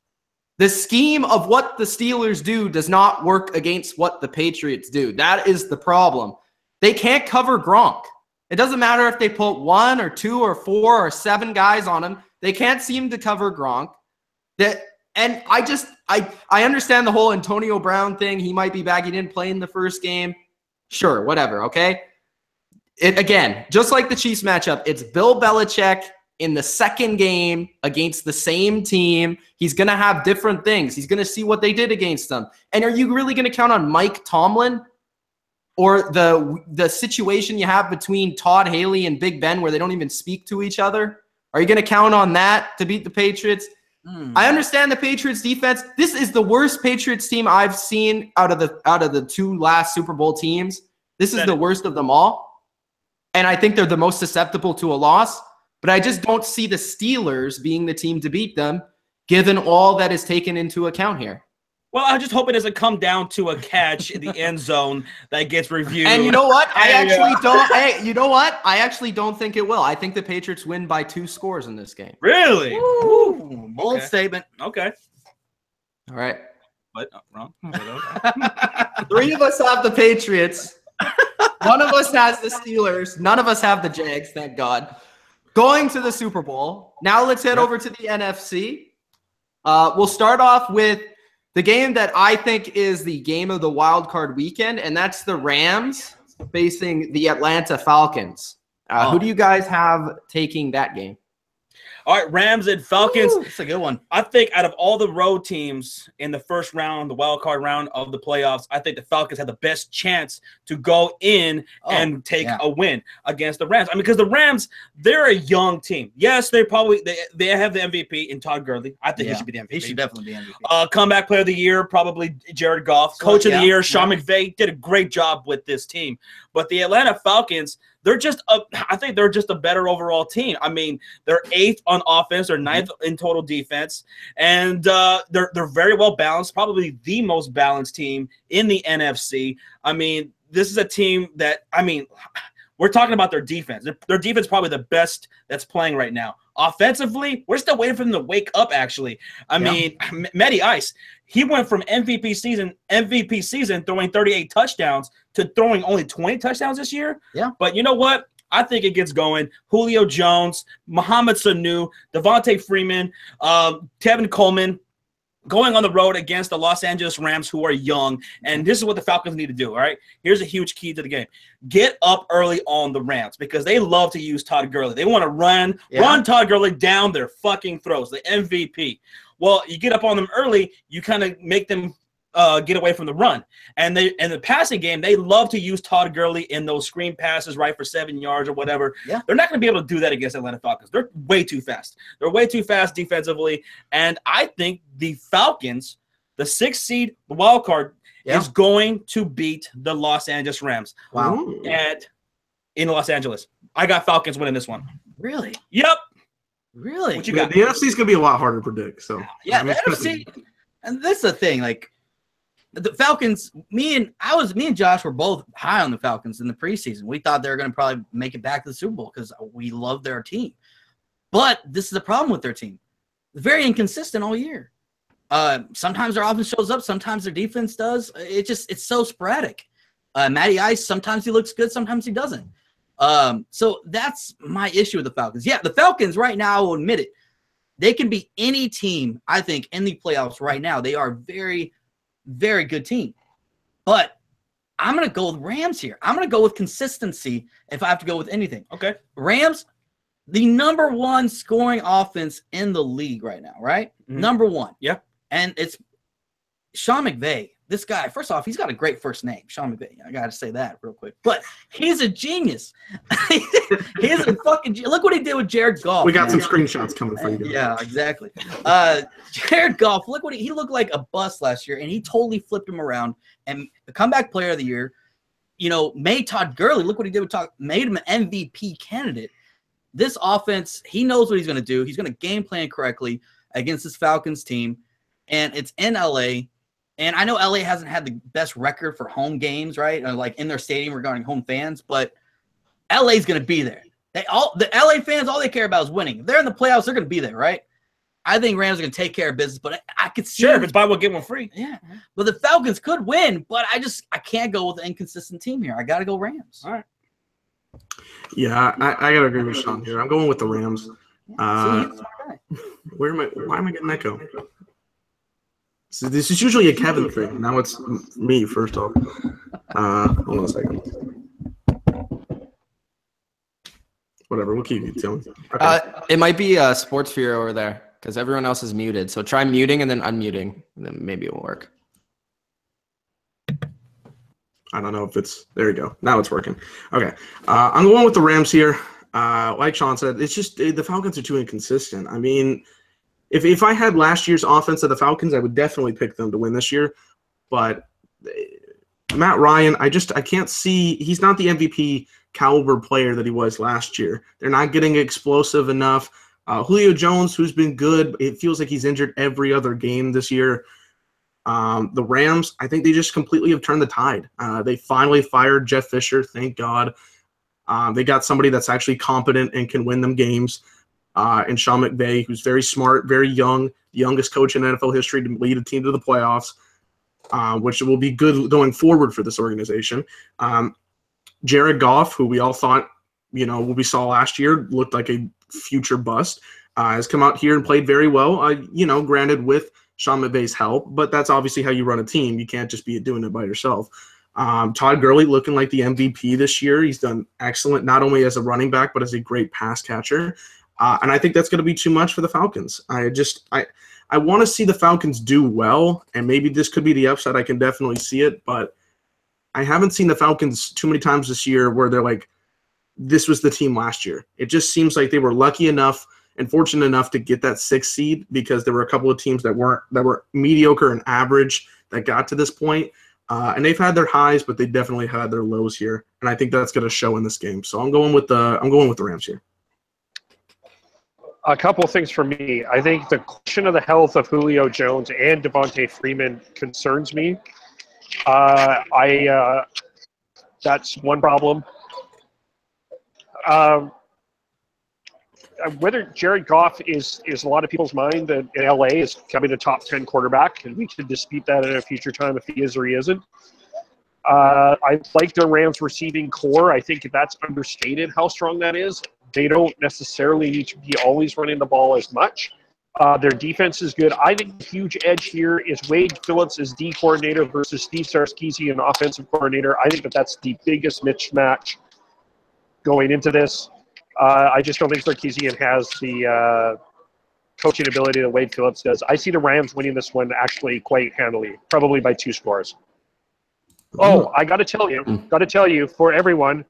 The scheme of what the Steelers do does not work against what the Patriots do. That is the problem. They can't cover Gronk. It doesn't matter if they put 1 or 2 or 4 or 7 guys on him. They can't seem to cover Gronk. And I understand the whole Antonio Brown thing. He might be back. He didn't play in the first game. Sure, whatever, okay? Again, just like the Chiefs matchup, it's Bill Belichick in the second game against the same team. He's going to have different things. He's going to see what they did against them. And are you really going to count on Mike Tomlin or the situation you have between Todd Haley and Big Ben where they don't even speak to each other? Are you going to count on that to beat the Patriots? I understand the Patriots defense. This is the worst Patriots team I've seen out of the 2 last Super Bowl teams. This is the worst of them all. And I think they're the most susceptible to a loss. But I just don't see the Steelers being the team to beat them, given all that is taken into account here. Well, I just hope it doesn't come down to a catch in the end zone that gets reviewed. And you know what? I actually don't think it will. I think the Patriots win by 2 scores in this game. Really? Ooh, bold statement. Okay. All right. What? Wrong. 3 of us have the Patriots. 1 of us has the Steelers. None of us have the Jags, thank God. Going to the Super Bowl. Now let's head over to the NFC. We'll start off with the game that I think is the game of the wild card weekend, and that's the Rams facing the Atlanta Falcons. Who do you guys have taking that game? All right, Rams and Falcons. That's a good one. I think out of all the road teams in the first round, the wild card round of the playoffs, I think the Falcons have the best chance to go in and take a win against the Rams. I mean, because the Rams, they're a young team. Yes, they have the MVP in Todd Gurley. I think he should be the MVP. He should definitely be MVP. Comeback player of the year, probably Jared Goff. Coach of the year, Sean McVay did a great job with this team. But the Atlanta Falcons, I think they're just a better overall team. I mean, they're 8th on offense, they're 9th in total defense, and they're very well balanced, probably the most balanced team in the NFC. I mean, this is a team that, I mean, we're talking about their defense. Their defense is probably the best that's playing right now. Offensively, we're still waiting for them to wake up, actually. I mean, Matty Ice, he went from MVP season throwing 38 touchdowns to throwing only 20 touchdowns this year. Yeah. But you know what? I think it gets going. Julio Jones, Mohamed Sanu, Devontae Freeman, Tevin Coleman, going on the road against the Los Angeles Rams, who are young. And this is what the Falcons need to do, all right? Here's a huge key to the game. Get up early on the Rams because they love to use Todd Gurley. They want to run Todd Gurley down their fucking throats, the MVP. Well, you get up on them early, you kind of make them get away from the run. And the passing game, they love to use Todd Gurley in those screen passes, right, for 7 yards or whatever. Yeah. They're not going to be able to do that against Atlanta Falcons. They're way too fast. They're way too fast defensively. And I think the Falcons, the 6th seed, the wild card, is going to beat the Los Angeles Rams. Wow. In Los Angeles. I got Falcons winning this one. Really? Yep. Really? What you got? The NFC is going to be a lot harder to predict. So yeah, the NFC, and that's the thing. Like the Falcons, me and Josh were both high on the Falcons in the preseason. We thought they were going to probably make it back to the Super Bowl because we love their team. But this is the problem with their team. They're very inconsistent all year. Sometimes their offense shows up, sometimes their defense does. It's so sporadic. Matty Ice, sometimes he looks good, sometimes he doesn't. So that's my issue with the Falcons. Yeah, the Falcons right now, I will admit it, they can be any team, I think, in the playoffs right now. They are a very, very good team. But I'm going to go with Rams here. I'm going to go with consistency if I have to go with anything. Okay. Rams, the #1 scoring offense in the league right now, right? Mm-hmm. #1. Yeah. And it's Sean McVay. This guy, first off, he's got a great first name, Sean McVay. I got to say that real quick. But he's a genius. He's a fucking – look what he did with Jared Goff. We got some screenshots coming for you. Yeah, exactly. Jared Goff, look what he looked like a bust last year, and he totally flipped him around. And the comeback player of the year, made Todd Gurley. Look what he did with Todd – made him an MVP candidate. This offense, he knows what he's going to do. He's going to game plan correctly against this Falcons team, and it's in L.A., And I know LA hasn't had the best record for home games, right? Or like in their stadium regarding home fans, but LA's going to be there. The LA fans, all they care about is winning. If they're in the playoffs, they're going to be there, right? I think Rams are going to take care of business, but I could see. Sure, if it's buy one, get one free. Yeah. But the Falcons could win, but I can't go with an inconsistent team here. I got to go Rams. All right. Yeah, I got to agree with Sean here. I'm going with the Rams. See, he's a smart guy. Why am I getting echo? So this is usually a Kevin thing. Now it's me, first off. Hold on a second. Whatever, we'll keep you telling. Okay. It might be SportsFury over there because everyone else is muted. So try muting and then unmuting, and then maybe it will work. I don't know if it's – there you go. Now it's working. Okay. I'm going with the Rams here. Like Sean said, it's just the Falcons are too inconsistent. I mean, if I had last year's offense of the Falcons, I would definitely pick them to win this year. But Matt Ryan, I can't see – he's not the MVP caliber player that he was last year. They're not getting explosive enough. Julio Jones, who's been good, it feels like he's injured every other game this year. The Rams, I think they just completely have turned the tide. They finally fired Jeff Fisher, thank God. They got somebody that's actually competent and can win them games. And Sean McVay, who's very smart, very young, the youngest coach in NFL history to lead a team to the playoffs, which will be good going forward for this organization. Jared Goff, who we all thought, what we saw last year looked like a future bust, has come out here and played very well, granted with Sean McVay's help, but that's obviously how you run a team. You can't just be doing it by yourself. Todd Gurley looking like the MVP this year. He's done excellent, not only as a running back, but as a great pass catcher. And I think that's going to be too much for the Falcons. I want to see the Falcons do well, and maybe this could be the upside. I can definitely see it, but I haven't seen the Falcons too many times this year where they're like, this was the team last year. It just seems like they were lucky enough and fortunate enough to get that 6th seed because there were a couple of teams that were mediocre and average that got to this point. And they've had their highs, but they definitely had their lows here. And I think that's going to show in this game. So I'm going with the Rams here. A couple of things for me. I think the question of the health of Julio Jones and Devontae Freeman concerns me. That's one problem. Whether Jared Goff is a lot of people's mind that in LA is becoming a top 10 quarterback, and we could dispute that at a future time if he is or he isn't. I like the Rams receiving core. I think that's understated how strong that is. They don't necessarily need to be always running the ball as much. Their defense is good. I think the huge edge here is Wade Phillips as D coordinator versus Steve Sarkisian, an offensive coordinator. I think that's the biggest mismatch going into this. I just don't think Sarkisian has the coaching ability that Wade Phillips does. I see the Rams winning this one actually quite handily, probably by 2 scores. Oh, I got to tell you, for everyone,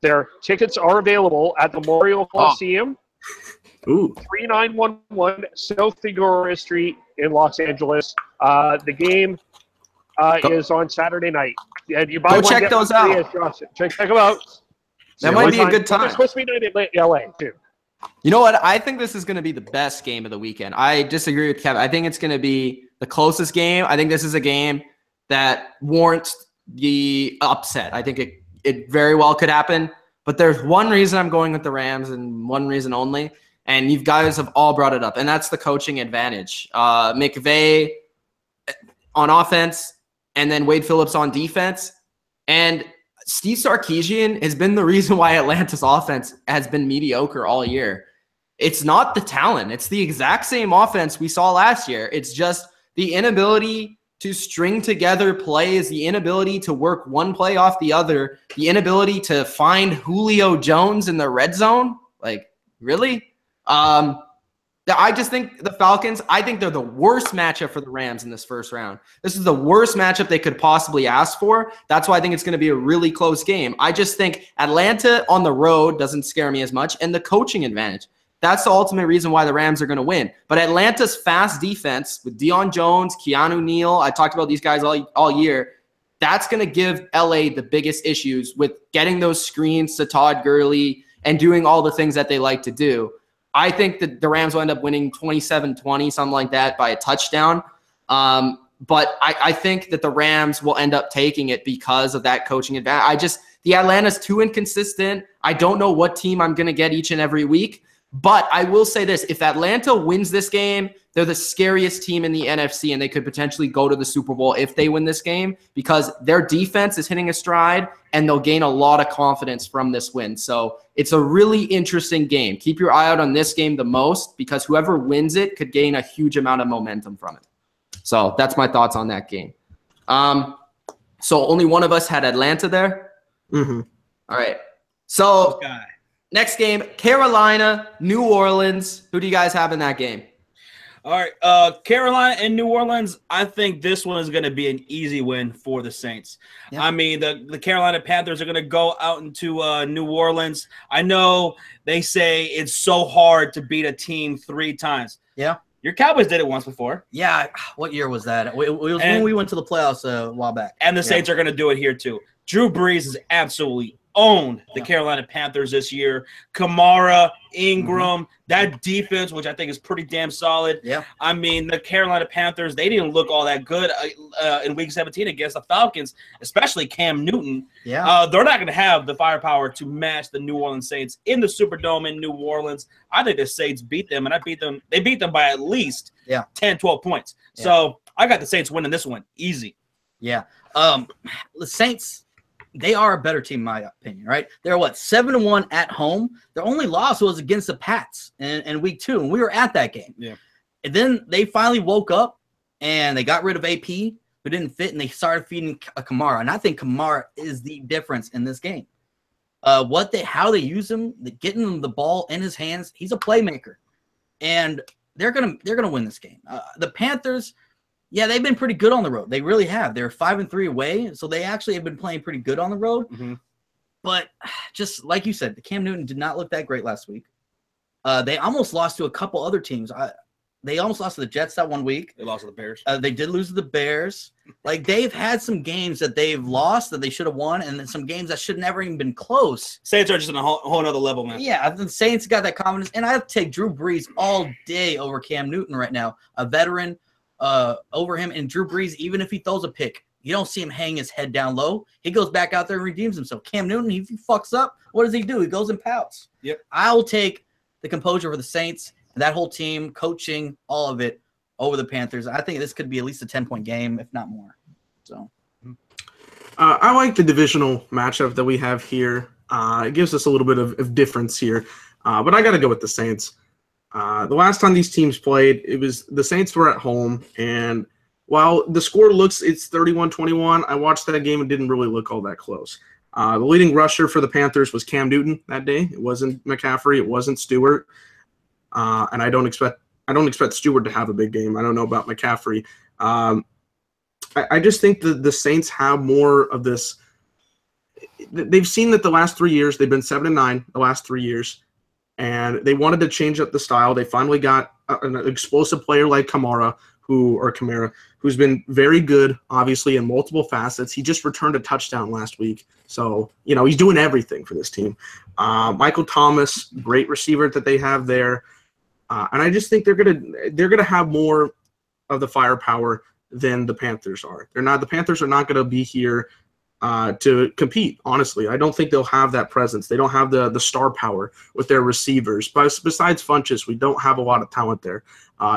their tickets are available at the Memorial Coliseum. 3911 South Figueroa Street in Los Angeles. The game is on Saturday night. And you buy Go check those out. Check them out. That might be a good time. It's supposed to be night in LA, too. You know what? I think this is going to be the best game of the weekend. I disagree with Kevin. I think it's going to be the closest game. I think this is a game that warrants the upset. I think it very well could happen. But there's one reason I'm going with the Rams and one reason only. And you guys have all brought it up, and that's the coaching advantage. McVay on offense and then Wade Phillips on defense. And Steve Sarkisian has been the reason why Atlanta's offense has been mediocre all year. It's not the talent. It's the exact same offense we saw last year. It's just the inability to string together plays, the inability to work one play off the other, the inability to find Julio Jones in the red zone. Like, really? I just think the Falcons, I think they're the worst matchup for the Rams in this first round. This is the worst matchup they could possibly ask for. That's why I think it's going to be a really close game. I just think Atlanta on the road doesn't scare me as much, and the coaching advantage. That's the ultimate reason why the Rams are going to win. But Atlanta's fast defense with Deion Jones, Keanu Neal, I talked about these guys all year, that's going to give LA the biggest issues with getting those screens to Todd Gurley and doing all the things that they like to do. I think that the Rams will end up winning 27-20, something like that, by a touchdown. But I think that the Rams will end up taking it because of that coaching advantage. The Atlanta's too inconsistent. I don't know what team I'm going to get each and every week. But I will say this. If Atlanta wins this game, they're the scariest team in the NFC, and they could potentially go to the Super Bowl if they win this game because their defense is hitting a stride, and they'll gain a lot of confidence from this win. So it's a really interesting game. Keep your eye out on this game the most because whoever wins it could gain a huge amount of momentum from it. So that's my thoughts on that game. So only one of us had Atlanta there? Mm-hmm. All right. So next game, Carolina, New Orleans. Who do you guys have in that game? All right, Carolina and New Orleans, I think this one is going to be an easy win for the Saints. Yeah. I mean, the Carolina Panthers are going to go out into New Orleans. I know they say it's so hard to beat a team 3 times. Yeah. Your Cowboys did it once before. Yeah. What year was that? It was when we went to the playoffs a while back. And the Saints are going to do it here too. Drew Brees is absolutely owned the Carolina Panthers this year. Kamara, Ingram, that defense, which I think is pretty damn solid. Yeah. I mean, the Carolina Panthers, they didn't look all that good in Week 17 against the Falcons, especially Cam Newton. Yeah. They're not going to have the firepower to match the New Orleans Saints in the Superdome in New Orleans. I think the Saints beat them, and they beat them by at least 10, 12 points. Yeah. So I got the Saints winning this one easy. Yeah. The Saints, they are a better team, in my opinion, right? They're 7-1 at home. Their only loss was against the Pats in week 2, and we were at that game. Yeah. And then they finally woke up, and they got rid of AP, who didn't fit, and they started feeding Kamara. And I think Kamara is the difference in this game. How they use him, getting him the ball in his hands. He's a playmaker, and they're gonna win this game. The Panthers. Yeah, they've been pretty good on the road. They really have. They're 5-3 away, so they actually have been playing pretty good on the road. Mm-hmm. But just like you said, the Cam Newton did not look that great last week. They almost lost to a couple other teams. They almost lost to the Jets that one week. They lost to the Bears. They did lose to the Bears. They've had some games that they've lost that they should have won, and then some games that should never even been close. Saints are just on a whole other level, man. Yeah, the Saints got that confidence, and I take Drew Brees all day over Cam Newton right now, a veteran. Over him, and Drew Brees, even if he throws a pick, you don't see him hang his head down low. He goes back out there and redeems himself. Cam Newton, if he fucks up, what does he do? He goes and pouts. Yep. I will take the composure for the Saints, and that whole team, coaching, all of it, over the Panthers. I think this could be at least a 10-point game, if not more. So, I like the divisional matchup that we have here. It gives us a little bit of difference here, but I got to go with the Saints. The last time these teams played, it was the Saints were at home, and while the score it's 31-21, I watched that game and didn't really look all that close. The leading rusher for the Panthers was Cam Newton that day. It wasn't McCaffrey. It wasn't Stewart. And I don't expect Stewart to have a big game. I don't know about McCaffrey. I just think that the Saints have more of this. They've seen that the last 3 years, they've been 7-9 the last 3 years. And they wanted to change up the style. They finally got an explosive player like Kamara, who's been very good, obviously, in multiple facets. He just returned a touchdown last week. So, he's doing everything for this team. Michael Thomas, great receiver that they have there. And I just think they're gonna have more of the firepower than the Panthers are. The Panthers are not gonna be here to compete, honestly. I don't think they'll have that presence. They don't have the star power with their receivers. But besides Funchess, we don't have a lot of talent there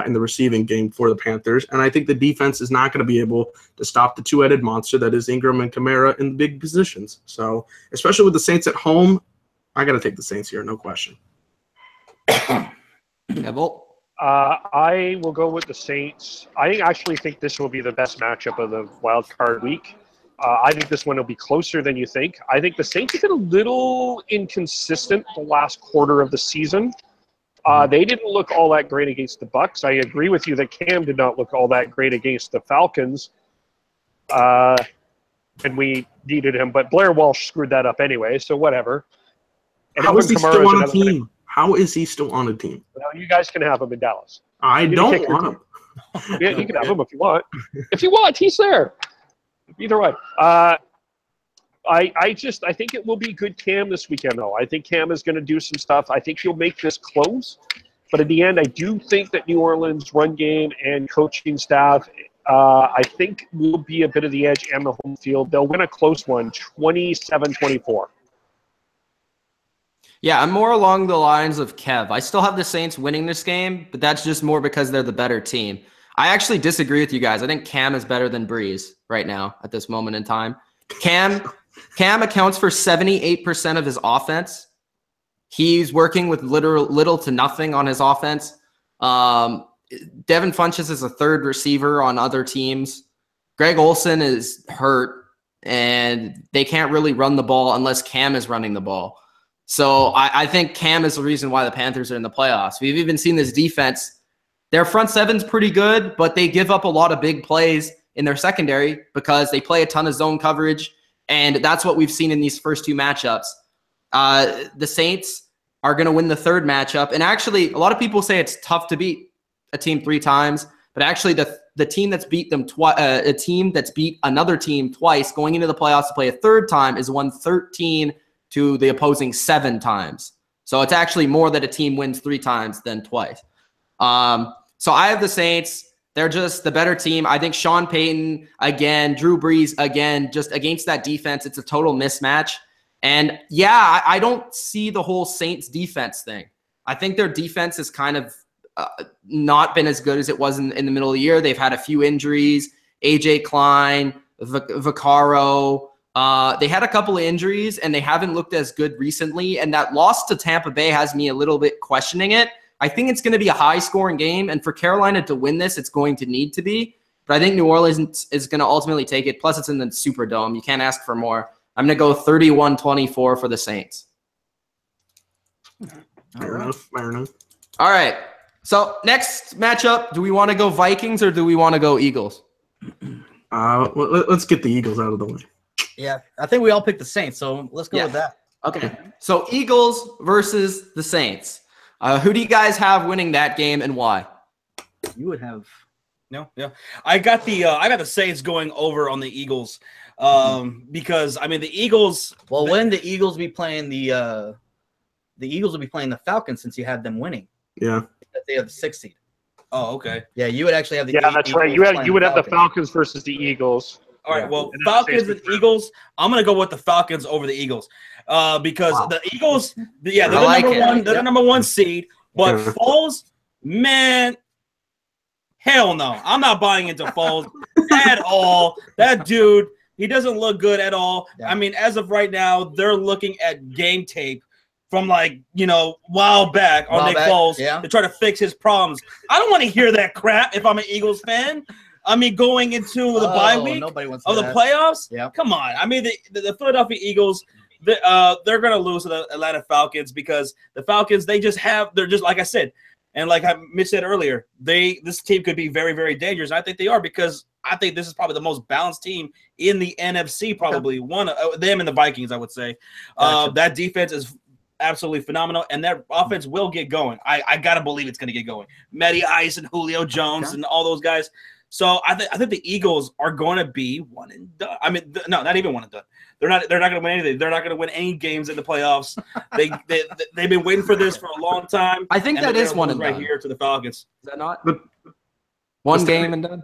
in the receiving game for the Panthers. And I think the defense is not going to be able to stop the two-headed monster that is Ingram and Kamara in the big positions. So, especially with the Saints at home, I got to take the Saints here, no question. Neville? I will go with the Saints. I actually think this will be the best matchup of the wild card week. I think this one will be closer than you think. I think the Saints have been a little inconsistent the last quarter of the season. They didn't look all that great against the Bucs. I agree with you that Cam did not look all that great against the Falcons. And we needed him, but Blair Walsh screwed that up anyway, so whatever. And How is he still on a team? How is he still on a team? Well, you guys can have him in Dallas. I don't want him. Yeah, you can have him if you want. If you want, he's there. Either way. I think it will be good Cam this weekend, though. I think Cam is going to do some stuff. I think he'll make this close. But in the end, I do think that New Orleans' run game and coaching staff I think will be a bit of the edge and the home field. They'll win a close one, 27-24. Yeah, I'm more along the lines of Kev. I still have the Saints winning this game, but that's just more because they're the better team. I actually disagree with you guys. I think Cam is better than Breeze right now at this moment in time. Cam accounts for 78% of his offense. He's working with little to nothing on his offense. Devin Funchess is a third receiver on other teams. Greg Olsen is hurt, and they can't really run the ball unless Cam is running the ball. So I think Cam is the reason why the Panthers are in the playoffs. We've even seen this defense. Their front seven's pretty good, but they give up a lot of big plays in their secondary because they play a ton of zone coverage, and that's what we've seen in these first two matchups. The Saints are going to win the third matchup, and actually a lot of people say it's tough to beat a team 3 times, but actually the team that's beat them a team that's beat another team twice going into the playoffs to play a third time is won 13 to the opposing 7 times. So it's actually more that a team wins 3 times than twice. So I have the Saints. They're just the better team. I think Sean Payton, again, Drew Brees, again, just against that defense, it's a total mismatch. And yeah, I don't see the whole Saints defense thing. I think their defense has kind of not been as good as it was in the middle of the year. They've had a few injuries. AJ Klein, Vaccaro. They had a couple of injuries, and they haven't looked as good recently. And that loss to Tampa Bay has me a little bit questioning it. I think it's going to be a high-scoring game, and for Carolina to win this, it's going to need to be. But I think New Orleans is going to ultimately take it. Plus, it's in the Superdome. You can't ask for more. I'm going to go 31-24 for the Saints. Fair enough. All right. So next matchup, do we want to go Vikings or do we want to go Eagles? Let's get the Eagles out of the way. Yeah, I think we all picked the Saints, so let's go with that. Okay. So Eagles versus the Saints. Who do you guys have winning that game and why? You would have Yeah. I got the Saints going over on the Eagles. Because I mean the Eagles. Well, when the Eagles be playing the Eagles will be playing the Falcons since you had them winning. Yeah. They have the 6th seed. Oh, okay. Yeah, you would actually have the. Yeah, that's right. You would have the Falcons versus the Eagles. All right. Well, Falcons and Eagles. I'm gonna go with the Falcons over the Eagles, because the Eagles. Yeah, they're the number one. They're the number 1 seed. But Foles, man. Hell no. I'm not buying into Foles at all. That dude, he doesn't look good at all. Yeah. I mean, as of right now, they're looking at game tape from while back on Nick Foles to try to fix his problems. I don't want to hear that crap if I'm an Eagles fan. I mean, going into the bye week of the playoffs? Yeah. Come on. I mean, the Philadelphia Eagles, they're going to lose to the Atlanta Falcons because the Falcons, they're just like I said, and like Mitch said earlier, this team could be very, very dangerous. I think they are because I think this is probably the most balanced team in the NFC, probably one of them and the Vikings, I would say. Gotcha. That defense is absolutely phenomenal, and that offense will get going. I got to believe it's going to get going. Matty Ice and Julio Jones and all those guys. So I think the Eagles are going to be one and done. I mean, no, not even one and done. They're not going to win anything. They're not going to win any games in the playoffs. They've been waiting for this for a long time. I think that is one and done. Right here to the Falcons. Is that not one game and done?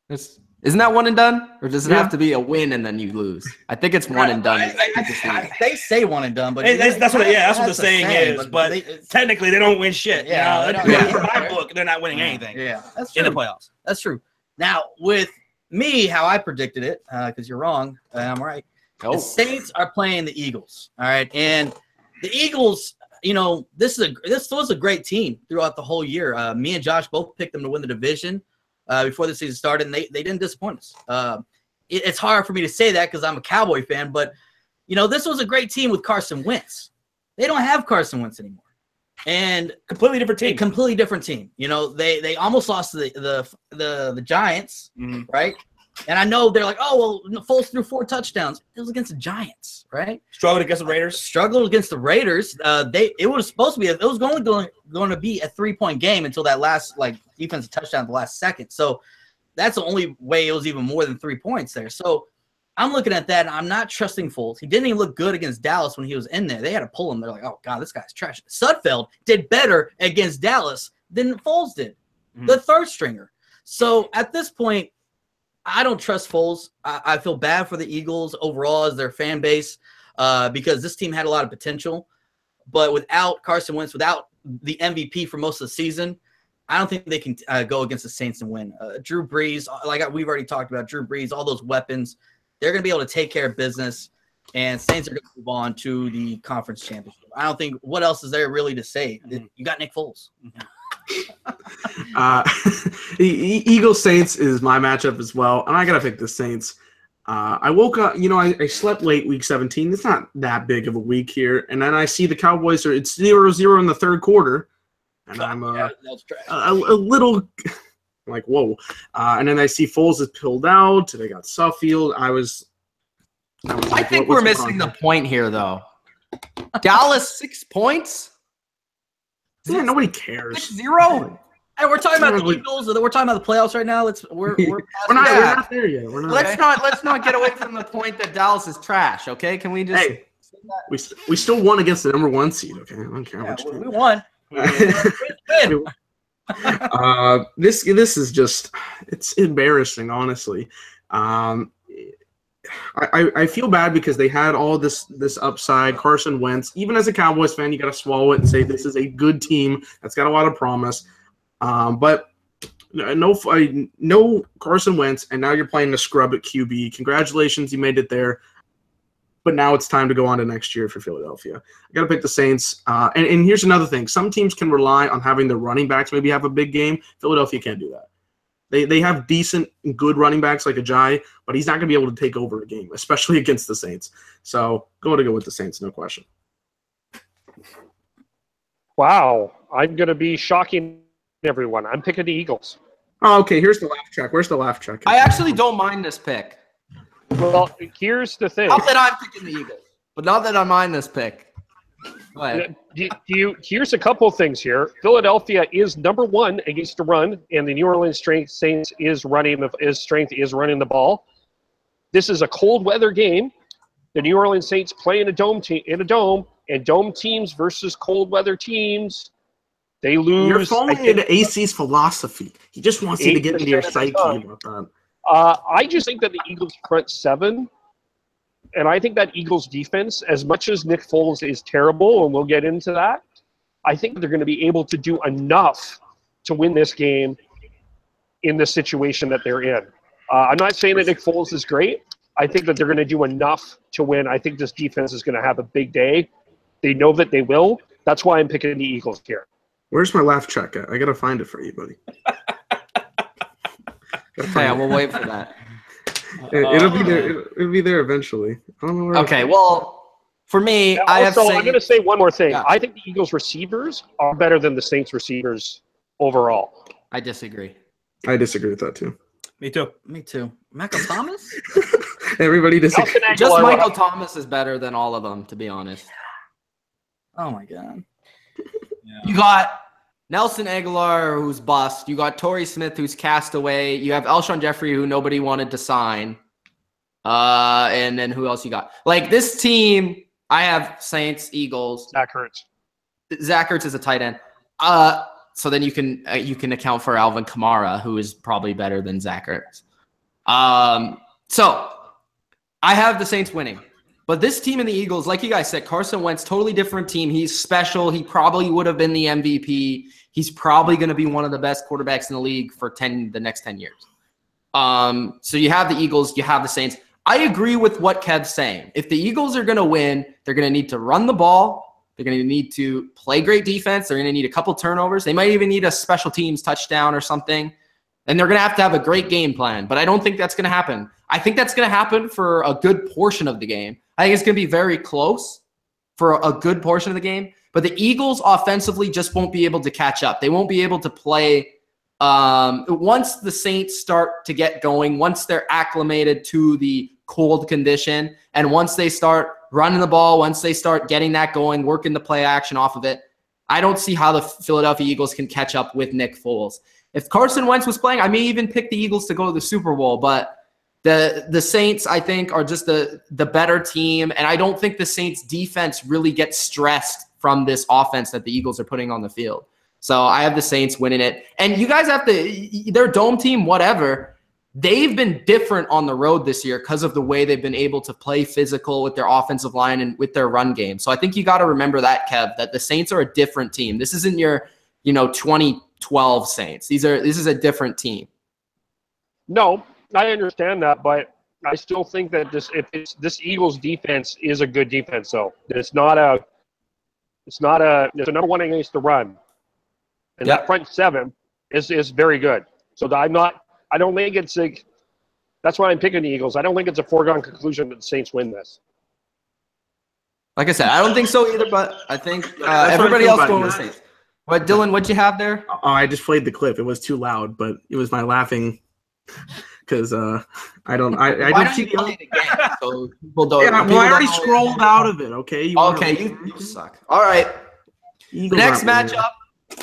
Isn't that one and done, or does it have to be a win and then you lose? I think it's one and done. They say one and done, but that's what the saying is. But technically, they don't win shit. Yeah, in my book, they're not winning anything. Yeah, that's true. In the playoffs. That's true. Now, with me, how I predicted it, because you're wrong, and I'm right. The Saints are playing the Eagles. All right, and the Eagles, this was a great team throughout the whole year. Me and Josh both picked them to win the division before the season started, and they didn't disappoint us. It's hard for me to say that because I'm a Cowboy fan, but this was a great team with Carson Wentz. They don't have Carson Wentz anymore. And completely different team. They almost lost to the Giants, right? And I know they're like, oh well, Foles threw 4 touchdowns. It was against the Giants, right? Struggled against the Raiders. It was supposed to be. It was going to be a 3-point game until that last defensive touchdown at the last second. So that's the only way it was even more than 3 points there. So I'm looking at that, and I'm not trusting Foles. He didn't even look good against Dallas when he was in there. They had to pull him. They're like, oh, God, this guy's trash. Sudfeld did better against Dallas than Foles did, the third stringer. So at this point, I don't trust Foles. I feel bad for the Eagles overall as their fan base because this team had a lot of potential. But without Carson Wentz, without the MVP for most of the season, I don't think they can go against the Saints and win. Drew Brees, we've already talked about, Drew Brees, all those weapons, they're going to be able to take care of business, and Saints are going to move on to the conference championship. I don't think – what else is there really to say? You got Nick Foles. Eagles Saints is my matchup as well, and I got to pick the Saints. I woke up, I slept late week 17. It's not that big of a week here. And then I see the Cowboys it's 0-0 in the third quarter. And I'm a little like, whoa. And then I see Foles is pulled out. They got Suffield. I think we're missing the point here, though. Dallas 6 points? Yeah, nobody cares. 6-0? Hey, we're talking about the Eagles. We're talking about the playoffs right now. We're not there yet. Let's not get away from the point that Dallas is trash. Okay, can we just? Hey, we still won against the number 1 seed. Okay, I don't care what you we won. This is just it's embarrassing, honestly. I feel bad because they had all this upside. Carson Wentz, even as a Cowboys fan, you got to swallow it and say this is a good team that's got a lot of promise. But no Carson Wentz, and now you're playing the scrub at QB. Congratulations, you made it there. But now it's time to go on to next year for Philadelphia. I got to pick the Saints. And here's another thing. Some teams can rely on having their running backs maybe have a big game. Philadelphia can't do that. They have decent, good running backs like Ajayi, but he's not going to be able to take over a game, especially against the Saints. So going to go with the Saints, no question. Wow. I'm going to be shocking everyone. I'm picking the Eagles. Oh, okay. Here's the laugh track. Where's the laugh track? I actually don't mind this pick. Well, here's the thing. Not that I'm picking the Eagles, but not that I mind this pick. Go ahead. Here's a couple of things here. Philadelphia is number 1 against the run, and the New Orleans Saints is running the ball. This is a cold weather game. The New Orleans Saints play in a dome, and dome teams versus cold weather teams, they lose. You're following into AC's philosophy. He just wants you to get into your psyche about that. I just think that the Eagles front 7, and I think that Eagles defense, as much as Nick Foles is terrible, and we'll get into that, I think they're going to be able to do enough to win this game in the situation that they're in. I'm not saying that Nick Foles is great. I think that they're going to do enough to win. I think this defense is going to have a big day. They know that they will. That's why I'm picking the Eagles here. Where's my laugh track at? I got to find it for you, buddy. Okay, we'll wait for that. It'll be there. It'll be there eventually. I don't know where. Okay, well, for me, I'm going to say one more thing. Yeah. I think the Eagles receivers are better than the Saints receivers overall. I disagree. I disagree with that too. Me too. Michael Thomas? Everybody disagrees. Just Michael Thomas is better than all of them, to be honest. Oh my God. Yeah. You got Nelson Aguilar, who's bust. You got Torrey Smith, who's cast away. You have Alshon Jeffrey, who nobody wanted to sign. And then who else you got? Like this team, I have Saints, Eagles. Zach Ertz. Zach Ertz is a tight end. So then you can account for Alvin Kamara, who is probably better than Zach Ertz. So I have the Saints winning. But this team and the Eagles, like you guys said, Carson Wentz, totally different team. He's special. He probably would have been the MVP. He's probably going to be one of the best quarterbacks in the league for the next 10 years. So you have the Eagles, you have the Saints. I agree with what Kev's saying. If the Eagles are going to win, they're going to need to run the ball. They're going to need to play great defense. They're going to need a couple turnovers. They might even need a special teams touchdown or something. And they're going to have a great game plan. But I don't think that's going to happen. I think that's going to happen for a good portion of the game. I think it's going to be very close for a good portion of the game. But the Eagles offensively just won't be able to catch up. They won't be able to play once the Saints start to get going, once they're acclimated to the cold condition, and once they start running the ball, once they start getting that going, working the play action off of it, I don't see how the Philadelphia Eagles can catch up with Nick Foles. If Carson Wentz was playing, I may even pick the Eagles to go to the Super Bowl, but the Saints, I think, are just the better team, and I don't think the Saints' defense really gets stressed from this offense that the Eagles are putting on the field. So I have the Saints winning it. And you guys have their dome team, whatever. they've been different on the road this year because of the way they've been able to play physical with their offensive line and with their run game. So I think you got to remember that, Kev, that the Saints are a different team. This isn't your, 2012 Saints. This is a different team. No, I understand that, but I still think that this Eagles defense is a good defense. Though it's a number one against the run, and that front seven is very good. So I don't think it's like, that's why I'm picking the Eagles. I don't think it's a foregone conclusion that the Saints win this. Like I said, I don't think so either, but I think everybody else going with Saints. But Dylan, what'd you have there? Oh, I just played the clip. It was too loud, but it was my laughing because I don't see the play it again, so people don't. Yeah, well, I already scrolled out of it. Okay. You suck. All right. The next matchup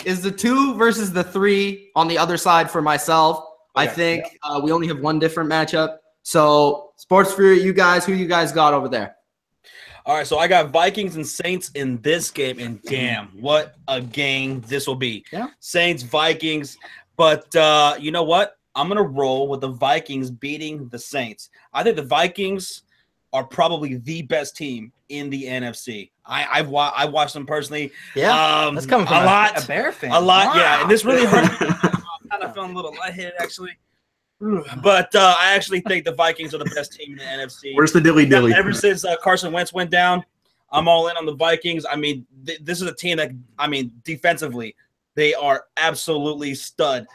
is the 2 versus the 3 on the other side for myself. I think we only have one different matchup. So, SportsFury, who you guys got over there? All right, so I got Vikings and Saints in this game, and damn, what a game this will be. Yeah. Saints, Vikings, but you know what? I'm going to roll with the Vikings beating the Saints. I think the Vikings are probably the best team in the NFC. I've watched them personally. Yeah, that's coming from a Bear fan. A lot, yeah, and this really hurt. I'm kind of feeling a little lightheaded, actually. But I actually think the Vikings are the best team in the NFC. Where's the dilly? Ever since Carson Wentz went down, I'm all in on the Vikings. I mean, this is a team that, defensively, they are absolutely stud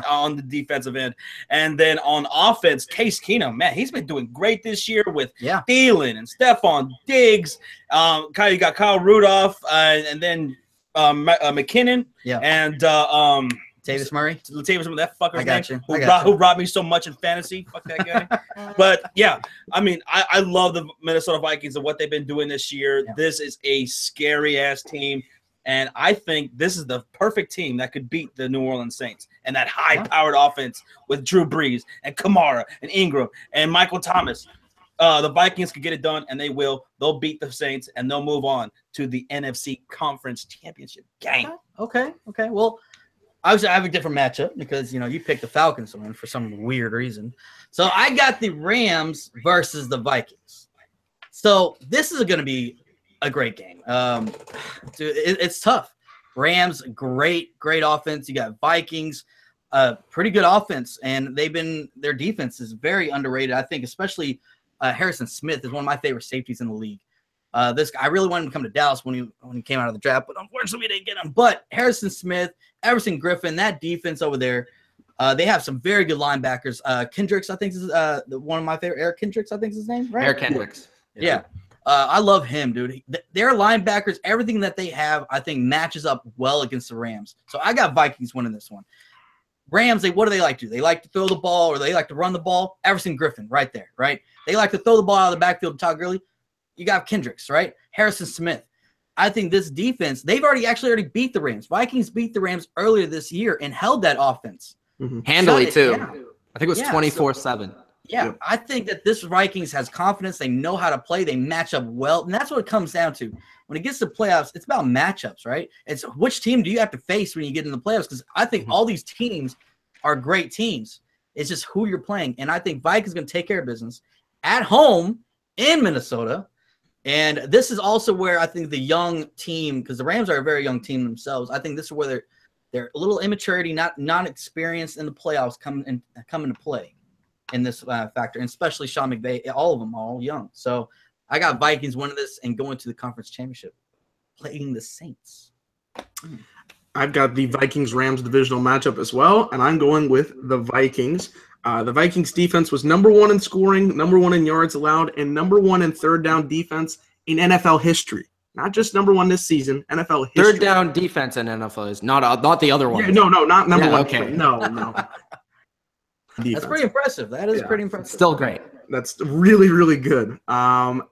on the defensive end. And then on offense, Case Keenum, man, he's been doing great this year with Thielen and Stephon Diggs. You got Kyle Rudolph and then McKinnon and Latavius Murray. That fucker's name. You. Who robbed me so much in fantasy. Fuck that guy. But, yeah, I love the Minnesota Vikings and what they've been doing this year. Yeah. This is a scary-ass team. And I think this is the perfect team that could beat the New Orleans Saints and that high-powered offense with Drew Brees and Kamara and Ingram and Michael Thomas. The Vikings could get it done, and they will. They'll beat the Saints, and they'll move on to the NFC Conference Championship game. Okay. Well, I have a different matchup because, you picked the Falcons to win for some weird reason. So I got the Rams versus the Vikings. So this is going to be a great game. Dude, it's tough. Rams, great offense. You got Vikings, pretty good offense, and their defense is very underrated. I think especially Harrison Smith is one of my favorite safeties in the league. I really wanted him to come to Dallas when he came out of the draft, but unfortunately we didn't get him. But Harrison Smith, Everson Griffin, that defense over there, they have some very good linebackers. Kendricks, I think, is one of my favorite. Eric Kendricks, I think is his name, right? Eric Kendricks. Yeah. I love him, dude. Their linebackers, everything that they have, I think matches up well against the Rams. So I got Vikings winning this one. Rams, what do they like to do? They like to throw the ball or they like to run the ball. Everson Griffin right there, right? They like to throw the ball out of the backfield to Todd Gurley. You got Kendricks, right? Harrison Smith. I think this defense, they've already beat the Rams. Vikings beat the Rams earlier this year and held that offense. Mm-hmm. Handily, too. Yeah. I think it was 24-7. Yeah, I think that this Vikings has confidence. They know how to play. They match up well. And that's what it comes down to. When it gets to playoffs, it's about matchups, right? It's which team do you have to face when you get in the playoffs? Because I think all these teams are great teams. It's just who you're playing. And I think Vikings going to take care of business at home in Minnesota. And this is also where I think the young team, because the Rams are a very young team themselves, I think this is where they're a little immaturity, not experienced in the playoffs come into play in this factor, and especially Sean McVay. All of them are all young. So I got Vikings winning this and going to the conference championship, playing the Saints. I've got the Vikings-Rams divisional matchup as well, and I'm going with the Vikings. The Vikings defense was number 1 in scoring, number 1 in yards allowed, and number 1 in third down defense in NFL history. Not just number 1 this season, NFL history. Third down defense in NFL is not the other one. Yeah, no, not number 1. Okay. No. Defense. That's pretty impressive. That is pretty impressive. Still great. That's really, really good. And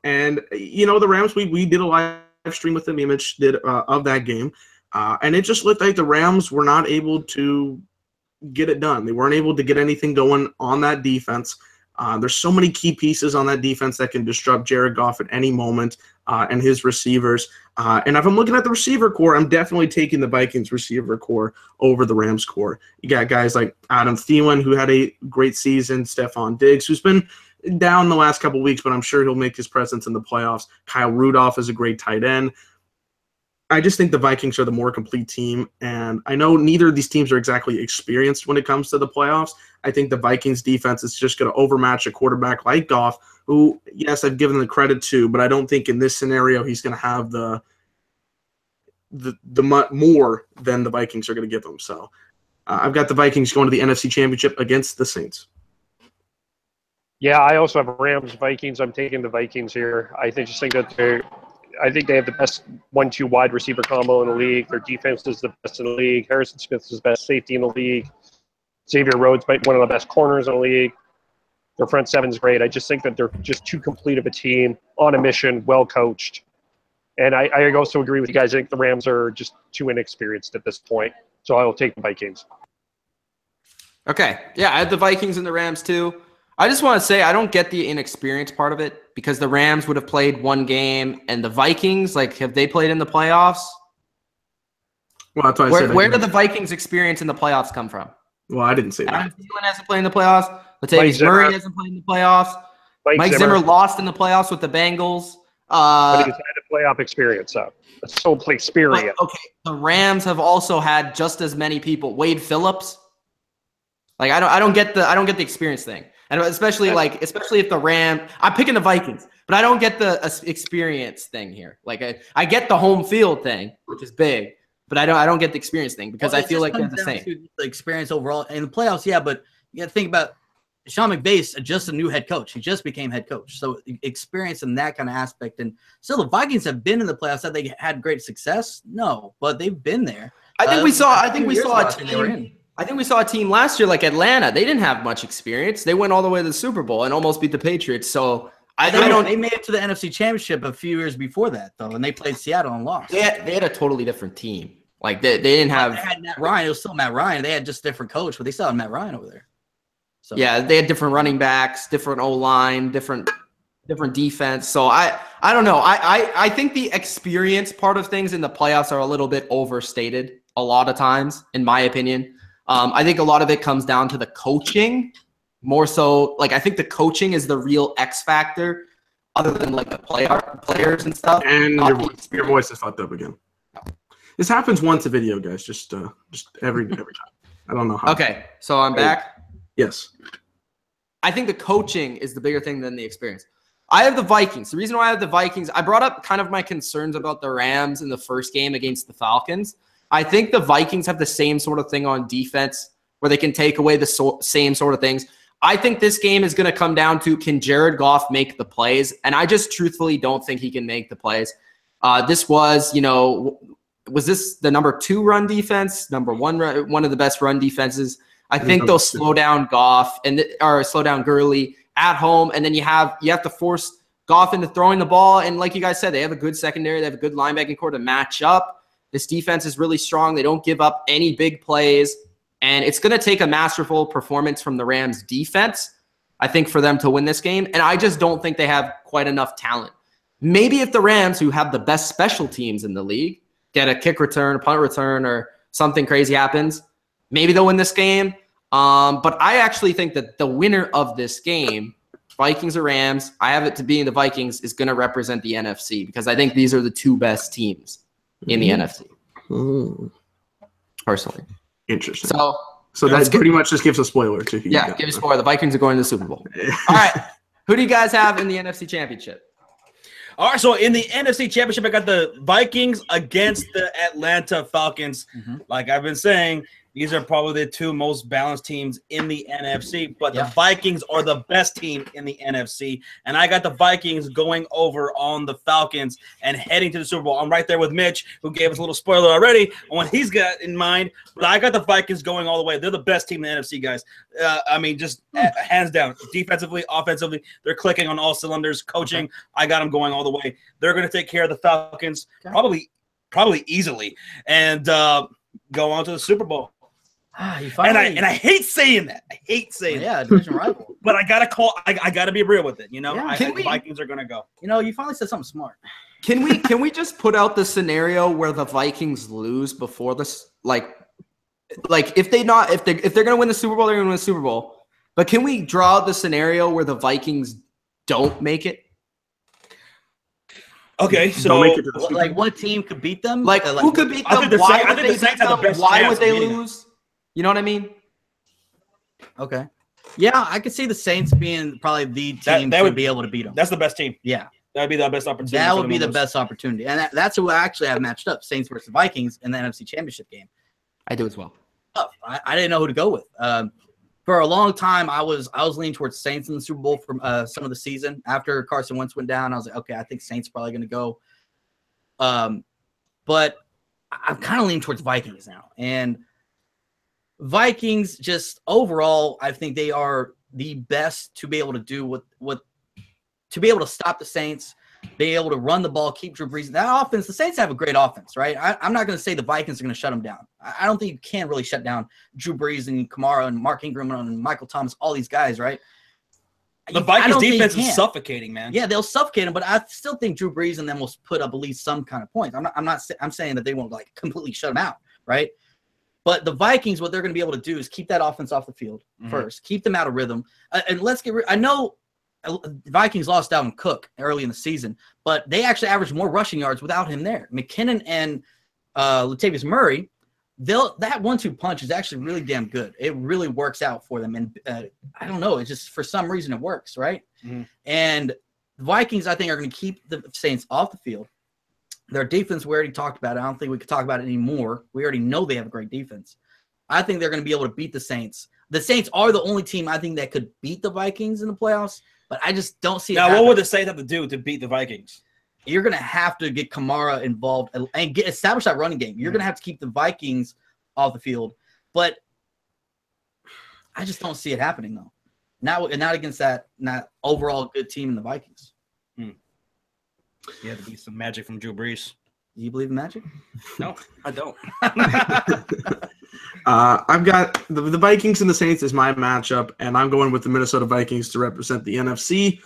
the Rams, we did a live stream with them. Mitch did of that game, and it just looked like the Rams were not able to get it done. They weren't able to get anything going on that defense. There's so many key pieces on that defense that can disrupt Jared Goff at any moment and his receivers. And if I'm looking at the receiver core, I'm definitely taking the Vikings receiver core over the Rams core. You got guys like Adam Thielen, who had a great season, Stephon Diggs, who's been down the last couple weeks, but I'm sure he'll make his presence in the playoffs. Kyle Rudolph is a great tight end. I just think the Vikings are the more complete team, and I know neither of these teams are exactly experienced when it comes to the playoffs. I think the Vikings defense is just going to overmatch a quarterback like Goff, who, yes, I've given the credit to, but I don't think in this scenario he's going to have the more than the Vikings are going to give him. So I've got the Vikings going to the NFC Championship against the Saints. Yeah, I also have Rams, Vikings. I'm taking the Vikings here. I think they have the best 1-2 wide receiver combo in the league. Their defense is the best in the league. Harrison Smith is the best safety in the league. Xavier Rhodes might be one of the best corners in the league. Their front seven is great. I just think that they're just too complete of a team, on a mission, well coached. And I also agree with you guys. I think the Rams are just too inexperienced at this point. So I will take the Vikings. Okay. Yeah, I had the Vikings and the Rams too. I just want to say I don't get the inexperience part of it because the Rams would have played one game and the Vikings, like, have they played in the playoffs? Well, that's why I said where did the Vikings experience in the playoffs come from? Well, I didn't say that. Adam Thielen hasn't played in the playoffs. Latavius Murray hasn't played in the playoffs. Mike Zimmer lost in the playoffs with the Bengals. But he's had a playoff experience, so it's so experience. Okay, the Rams have also had just as many people. Wade Phillips. Like I don't get the experience thing. And especially if the I'm picking the Vikings, but I don't get the experience thing here. Like I get the home field thing, which is big, but I don't get the experience thing because I feel like they're the same. The experience overall in the playoffs, yeah, but you got to think about Sean McVay's just a new head coach. He just became head coach, so experience in that kind of aspect. And still, the Vikings have been in the playoffs. Have they had great success? No, but they've been there. I think we saw a team. I think we saw a team last year like Atlanta. They didn't have much experience. They went all the way to the Super Bowl and almost beat the Patriots. So they made it to the NFC Championship a few years before that, though, and they played Seattle and lost. They had a totally different team. Like they didn't have. They had Matt Ryan. It was still Matt Ryan. They had just a different coach, but they still had Matt Ryan over there. So yeah, they had different running backs, different O-line, different defense. So I don't know. I think the experience part of things in the playoffs are a little bit overstated a lot of times, in my opinion. I think a lot of it comes down to the coaching more so. Like, I think the coaching is the real X factor other than like the players and stuff. And your voice is fucked up again. This happens once a video, guys. Just every time. I don't know how. Okay, so I'm back. Yes. I think the coaching is the bigger thing than the experience. I have the Vikings. The reason why I have the Vikings, I brought up kind of my concerns about the Rams in the first game against the Falcons. I think the Vikings have the same sort of thing on defense where they can take away the same sort of things. I think this game is going to come down to, can Jared Goff make the plays? And I just truthfully don't think he can make the plays. This was, was this the number 2 run defense, number 1, one of the best run defenses? I think they'll slow down Goff or slow down Gurley at home, and then you have to force Goff into throwing the ball. And like you guys said, they have a good secondary, they have a good linebacking core to match up. This defense is really strong. They don't give up any big plays, and it's going to take a masterful performance from the Rams defense, I think, for them to win this game. And I just don't think they have quite enough talent. Maybe if the Rams, who have the best special teams in the league, get a kick return, a punt return, or something crazy happens, maybe they'll win this game. But I actually think that the winner of this game, Vikings or Rams, I have it to be in the Vikings, is going to represent the NFC because I think these are the 2 best teams in the NFC. Personally. Interesting. So that pretty much just gives a spoiler. Too. Yeah, give a spoiler. The Vikings are going to the Super Bowl. All right. Who do you guys have in the NFC Championship? All right, so in the NFC Championship, I got the Vikings against the Atlanta Falcons. Like I've been saying, these are probably the 2 most balanced teams in the NFC, but the Vikings are the best team in the NFC, and I got the Vikings going over on the Falcons and heading to the Super Bowl. I'm right there with Mitch, who gave us a little spoiler already on what he's got in mind, but I got the Vikings going all the way. They're the best team in the NFC, guys. I mean, just hands down. Defensively, offensively, they're clicking on all cylinders. Coaching, I got them going all the way. They're going to take care of the Falcons probably easily and go on to the Super Bowl. And I hate saying that. I hate saying that. Division rival. But I gotta call. I gotta be real with it. You know, Yeah. Vikings are gonna go. You know, you finally said something smart. Can we just put out the scenario where the Vikings lose before this? Like if they're gonna win the Super Bowl, they're gonna win the Super Bowl. But can we draw the scenario where the Vikings don't make it? Okay, so like what team could beat them? Like who could beat them? I think the Saints have the best Why chance would they of beating lose? You know what I mean? Okay. Yeah, I could see the Saints being probably the team that to would be able to beat them. That's the best team. Yeah. That would be the best opportunity. That would be the best opportunity. And that's who I actually have matched up, Saints versus Vikings in the NFC Championship game. I do as well. I didn't know who to go with. For a long time, I was leaning towards Saints in the Super Bowl from some of the season. After Carson Wentz went down, I was like, okay, I think Saints are probably going to go. But I'm kind of leaning towards Vikings now. And Vikings just overall, I think they are the best to be able to do what to be able to stop the Saints, be able to run the ball, keep Drew Brees. That offense, the Saints have a great offense, right? I'm not going to say the Vikings are going to shut them down. I don't think you can really shut down Drew Brees and Kamara and Mark Ingram and Michael Thomas, all these guys, right? The Vikings defense is suffocating, man. Yeah, they'll suffocate them, but I still think Drew Brees and them will put up at least some kind of points. I'm saying that they won't like completely shut them out, right? But the Vikings, what they're going to be able to do is keep that offense off the field first, keep them out of rhythm, and let's get. I know the Vikings lost Dalvin Cook early in the season, but they actually averaged more rushing yards without him there. McKinnon and Latavius Murray, that 1-2 punch is actually really damn good. It really works out for them, and I don't know, it just for some reason it works, right? And the Vikings, I think, are going to keep the Saints off the field. Their defense, we already talked about it. I don't think we could talk about it anymore. We already know they have a great defense. I think they're going to be able to beat the Saints. The Saints are the only team I think that could beat the Vikings in the playoffs, but I just don't see it now, happening. what would the Saints have to do to beat the Vikings? You're going to have to get Kamara involved and establish that running game. You're going to have to keep the Vikings off the field, but I just don't see it happening, though. Not against that not overall good team in the Vikings. You have to be some magic from Drew Brees. Do you believe in magic? No, I don't. I've got the Vikings and the Saints is my matchup, and I'm going with the Minnesota Vikings to represent the NFC.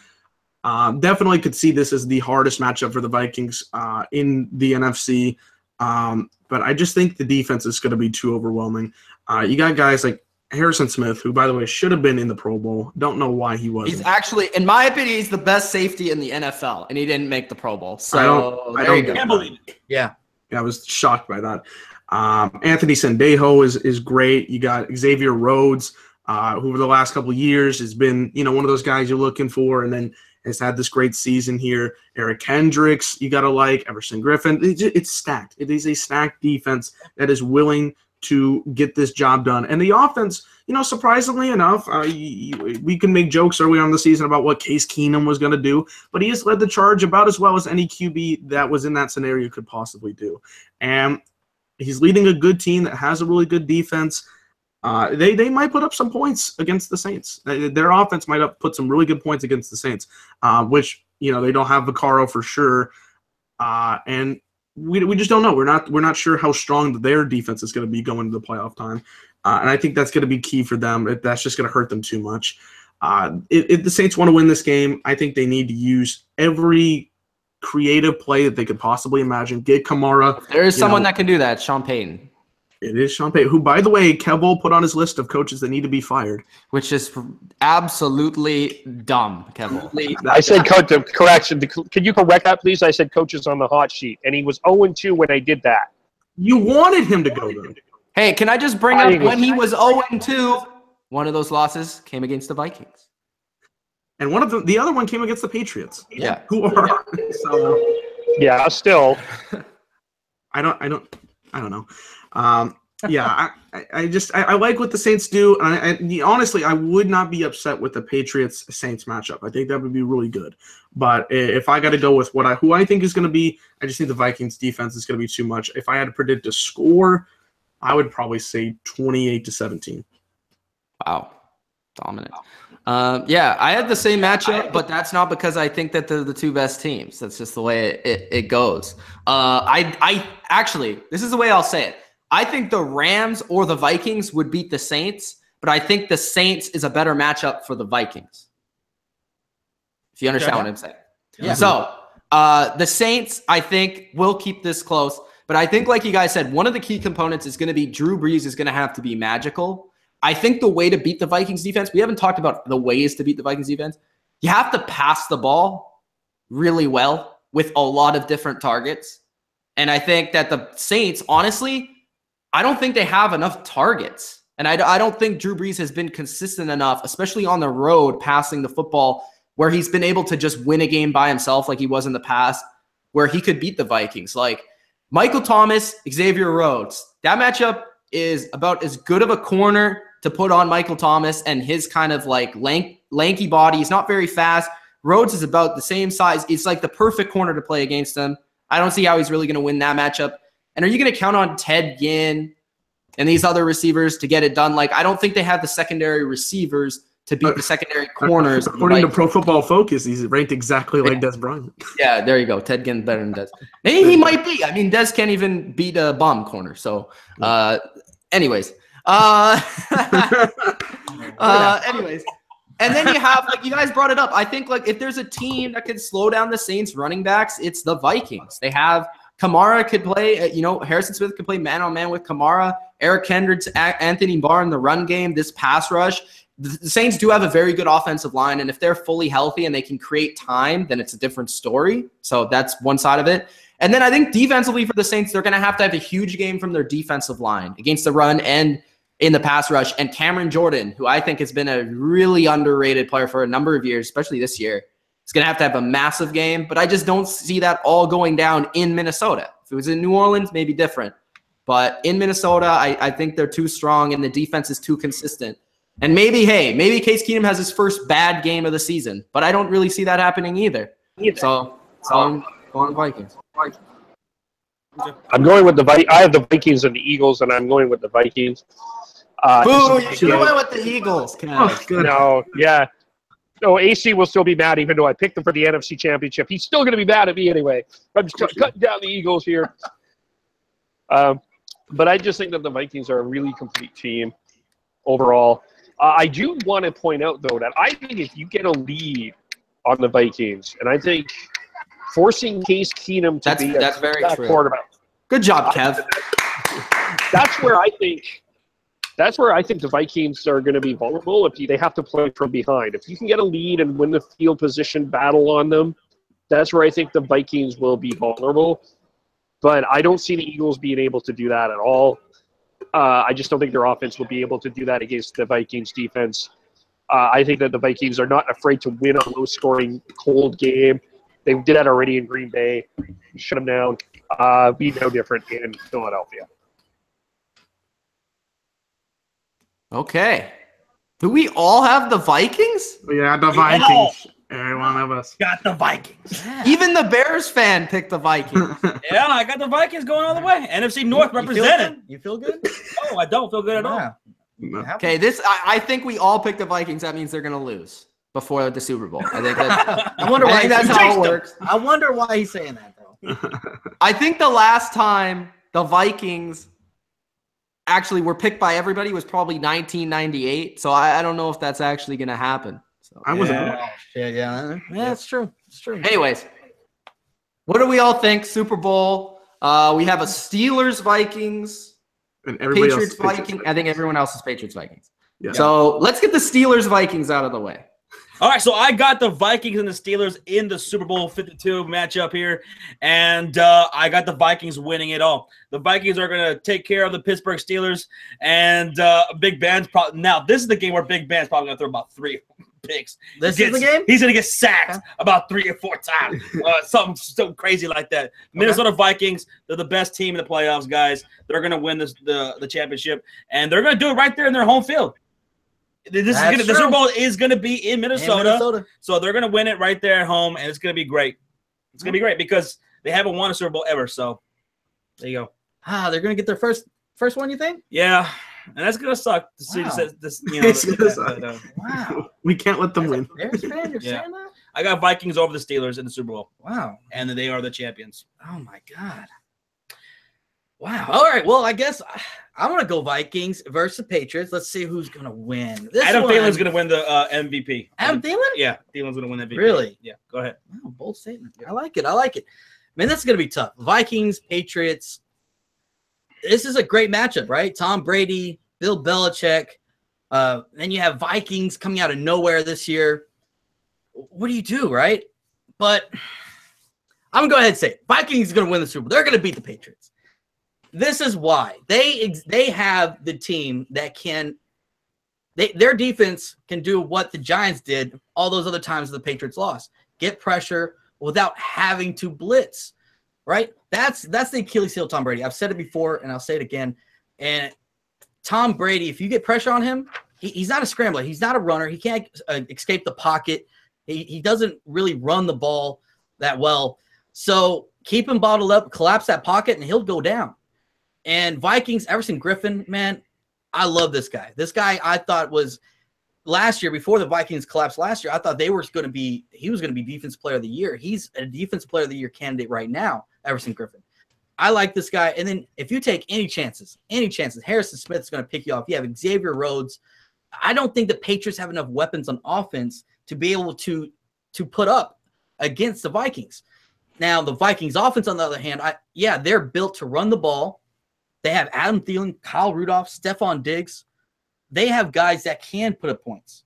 Definitely could see this as the hardest matchup for the Vikings in the NFC, but I just think the defense is going to be too overwhelming. You got guys like Harrison Smith, who, by the way, should have been in the Pro Bowl. Don't know why he wasn't. He's actually, in my opinion, he's the best safety in the NFL, and he didn't make the Pro Bowl. So I can't believe it. Yeah, I was shocked by that. Anthony Sendejo is great. You got Xavier Rhodes, who over the last couple of years has been, one of those guys you're looking for, and then has had this great season here. Eric Hendricks, you got to like. Everson Griffin. It's stacked. It is a stacked defense that is willing to get this job done. And the offense, surprisingly enough, we can make jokes early on in the season about what Case Keenum was going to do, but he has led the charge about as well as any QB that was in that scenario could possibly do. And he's leading a good team that has a really good defense. They might put up some points against the Saints. Their offense might put some really good points against the Saints, which, they don't have Vaccaro for sure. And we just don't know. We're not sure how strong their defense is going to be going into the playoff time, and I think that's going to be key for them. That's just going to hurt them too much. If the Saints want to win this game, I think they need to use every creative play that they could possibly imagine. Get Kamara. If there is someone that can do that, Sean Payton. It is Sean Payton, who, by the way, Kev put on his list of coaches that need to be fired. Which is absolutely dumb, Kev. I said correction. Can you correct that, please? I said coaches on the hot sheet, and he was 0-2 when I did that. You wanted him to go there. Hey, can I just bring up when he was 0-2, one of those losses came against the Vikings. And one of the other one came against the Patriots. Yeah. Who are so yeah, still. I don't know. I like what the Saints do. And honestly, I would not be upset with the Patriots-Saints matchup. I think that would be really good. But if I got to go with who I think is going to be, I just think the Vikings defense is going to be too much. If I had to predict a score, I would probably say 28-17. Wow. Dominant. I had the same matchup, but that's not because I think that they're the two best teams. That's just the way it goes. I actually, this is the way I'll say it. I think the Rams or the Vikings would beat the Saints, but I think the Saints is a better matchup for the Vikings. If you understand what I'm saying. Yeah. So the Saints, I think, will keep this close. But I think, like you guys said, one of the key components is going to be Drew Brees is going to have to be magical. I think the way to beat the Vikings defense, we haven't talked about the ways to beat the Vikings defense. You have to pass the ball really well with a lot of different targets. And I think that the Saints, honestly, I don't think they have enough targets. And I don't think Drew Brees has been consistent enough, especially on the road, passing the football, where he's been able to just win a game by himself like he was in the past, where he could beat the Vikings. Like Michael Thomas, Xavier Rhodes, that matchup is about as good of a corner to put on Michael Thomas and his kind of like lanky body. He's not very fast. Rhodes is about the same size. It's like the perfect corner to play against him. I don't see how he's really going to win that matchup. And are you going to count on Ted Ginn and these other receivers to get it done? Like, I don't think they have the secondary receivers to beat the secondary corners. According to Pro Football Focus, he's ranked exactly like Des Bryant. Yeah, there you go. Ted Ginn better than Des. Maybe he might be. I mean, Des can't even beat a bomb corner. So, anyways. Anyways. And then you have, like, you guys brought it up. I think, like, if there's a team that could slow down the Saints running backs, it's the Vikings. They have Kamara could play, Harrison Smith could play man-on-man with Kamara. Eric Kendricks, Anthony Barr in the run game, this pass rush. The Saints do have a very good offensive line, and if they're fully healthy and they can create time, then it's a different story. So that's one side of it. And then I think defensively for the Saints, they're going to have a huge game from their defensive line against the run and in the pass rush. And Cameron Jordan, who I think has been a really underrated player for a number of years, especially this year, is going to have a massive game. But I just don't see that all going down in Minnesota. If it was in New Orleans, maybe different. But in Minnesota, I think they're too strong and the defense is too consistent. And maybe Case Keenum has his first bad game of the season. But I don't really see that happening either. So I'm going Vikings. I'm going with the Vikings. I have the Vikings and the Eagles, and I'm going with the Vikings. Boo! You went with the Eagles. No, yeah. No, AC will still be mad, even though I picked him for the NFC Championship. He's still going to be mad at me anyway. I'm just cutting down the Eagles here. But I just think that the Vikings are a really complete team overall. I do want to point out, though, that I think if you get a lead on the Vikings, and I think forcing Case Keenum to be that's very true. Quarterback. Good job, Kev. That's where I think the Vikings are going to be vulnerable if they have to play from behind. If you can get a lead and win the field position battle on them, that's where I think the Vikings will be vulnerable. But I don't see the Eagles being able to do that at all. I just don't think their offense will be able to do that against the Vikings defense. I think that the Vikings are not afraid to win a low-scoring, cold game. They did that already in Green Bay. Shut them down. Be no different in Philadelphia. Okay. Do we all have the Vikings? Yeah, the Vikings. Every one of us got the Vikings. Even the Bears fan picked the Vikings. Yeah, I got the Vikings going all the way. NFC North represented. You feel good? Oh, I don't feel good at all. No. Okay, I think we all picked the Vikings. That means they're going to lose before the Super Bowl. I think that's, I wonder why that's how it works. I wonder why he's saying that, though. I think the last time the Vikings actually were picked by everybody was probably 1998. So I don't know if that's actually going to happen. So I wasn't. Yeah, it's true. It's true. Anyways, what do we all think? Super Bowl. We have a Steelers Vikings, And everybody Patriots else Vikings. I think everyone else is Patriots Vikings. Yeah. So let's get the Steelers Vikings out of the way. All right, so I got the Vikings and the Steelers in the Super Bowl 52 matchup here, and I got the Vikings winning it all. The Vikings are going to take care of the Pittsburgh Steelers, and Big Ben's probably – now, this is the game where Big Ben's probably going to throw about 3 picks. This is the game? He's going to get sacked about 3 or 4 times, something so crazy like that. Minnesota Vikings, they're the best team in the playoffs, guys. They're going to win the championship, and they're going to do it right there in their home field. The Super Bowl is going to be in Minnesota, so they're going to win it right there at home, and it's going to be great. It's going to be great because they haven't won a Super Bowl ever, so there you go. They're going to get their first one, you think? Yeah, and that's going to suck to see this. It's gonna suck. Wow. We can't let them win. Bears fan, you're saying that? I got Vikings over the Steelers in the Super Bowl. Wow. And they are the champions. Oh, my God. Wow. All right. Well, I guess I'm going to go Vikings versus the Patriots. Let's see who's going to win. Adam Thielen's going to win the MVP. Adam Thielen? Yeah, Thielen's going to win the MVP. Really? Yeah, go ahead. Wow, bold statement. I like it. I like it. Man, this is going to be tough. Vikings, Patriots. This is a great matchup, right? Tom Brady, Bill Belichick. Then you have Vikings coming out of nowhere this year. What do you do, right? But I'm going to go ahead and say it. Vikings are going to win the Super Bowl. They're going to beat the Patriots. This is why. They have the team that can – their defense can do what the Giants did all those other times the Patriots lost. Get pressure without having to blitz, right? That's the Achilles heel of Tom Brady. I've said it before, and I'll say it again. And Tom Brady, if you get pressure on him, he's not a scrambler. He's not a runner. He can't escape the pocket. He doesn't really run the ball that well. So keep him bottled up, collapse that pocket, and he'll go down. And Vikings, Everson Griffin, man, I love this guy. This guy I thought was last year, before the Vikings collapsed last year, I thought he was going to be Defense Player of the Year. He's a Defense Player of the Year candidate right now, Everson Griffin. I like this guy. And then if you take any chances, Harrison Smith is going to pick you off. You have Xavier Rhodes. I don't think the Patriots have enough weapons on offense to be able to put up against the Vikings. Now, the Vikings offense, on the other hand, they're built to run the ball. They have Adam Thielen, Kyle Rudolph, Stephon Diggs. They have guys that can put up points.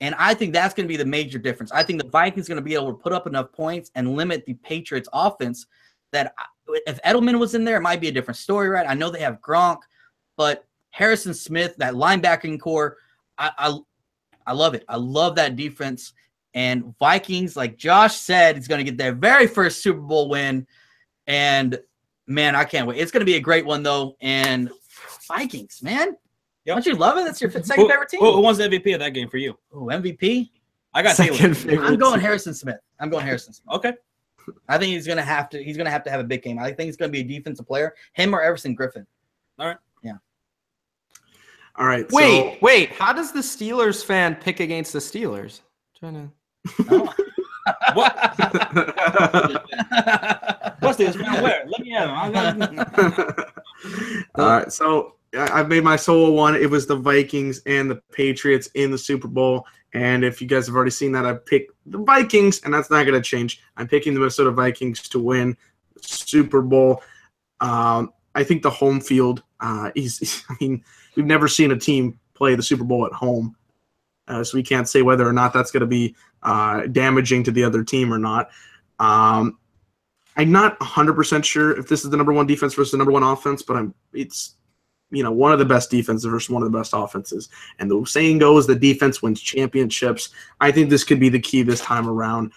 And I think that's going to be the major difference. I think the Vikings are going to be able to put up enough points and limit the Patriots offense that if Edelman was in there, it might be a different story, right? I know they have Gronk, but Harrison Smith, that linebacking core, I love it. I love that defense. And Vikings, like Josh said, is going to get their very first Super Bowl win. And, man, I can't wait. It's going to be a great one, though. And Vikings, man. Yep. Don't you love it? That's your second favorite team. Who won the MVP of that game for you? Oh, MVP? I got Taylor. I'm going Harrison Smith. Okay. I think he's gonna have to have a big game. I think he's gonna be a defensive player. Him or Everson Griffin. All right. Yeah. All right. Wait. How does the Steelers fan pick against the Steelers? Oh. What? What's this man? Where? Let me have him. All right. So I've made my solo one. It was the Vikings and the Patriots in the Super Bowl. And if you guys have already seen that, I picked the Vikings, and that's not going to change. I'm picking the Minnesota Vikings to win the Super Bowl. I think the home field we've never seen a team play the Super Bowl at home. So we can't say whether or not that's going to be damaging to the other team or not. I'm not 100% sure if this is the number one defense versus the number one offense, but it's one of the best defenses versus one of the best offenses. And the saying goes, the defense wins championships. I think this could be the key this time around.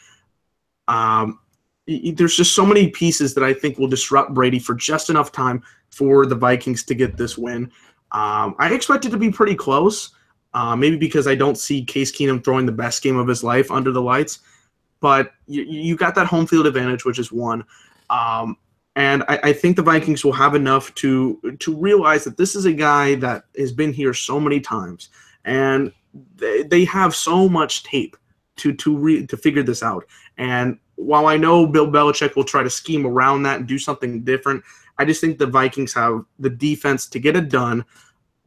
There's just so many pieces that I think will disrupt Brady for just enough time for the Vikings to get this win. I expect it to be pretty close, maybe because I don't see Case Keenum throwing the best game of his life under the lights. But you got that home field advantage, which is one. And I think the Vikings will have enough to realize that this is a guy that has been here so many times, and they have so much tape to figure this out. And while I know Bill Belichick will try to scheme around that and do something different, I just think the Vikings have the defense to get it done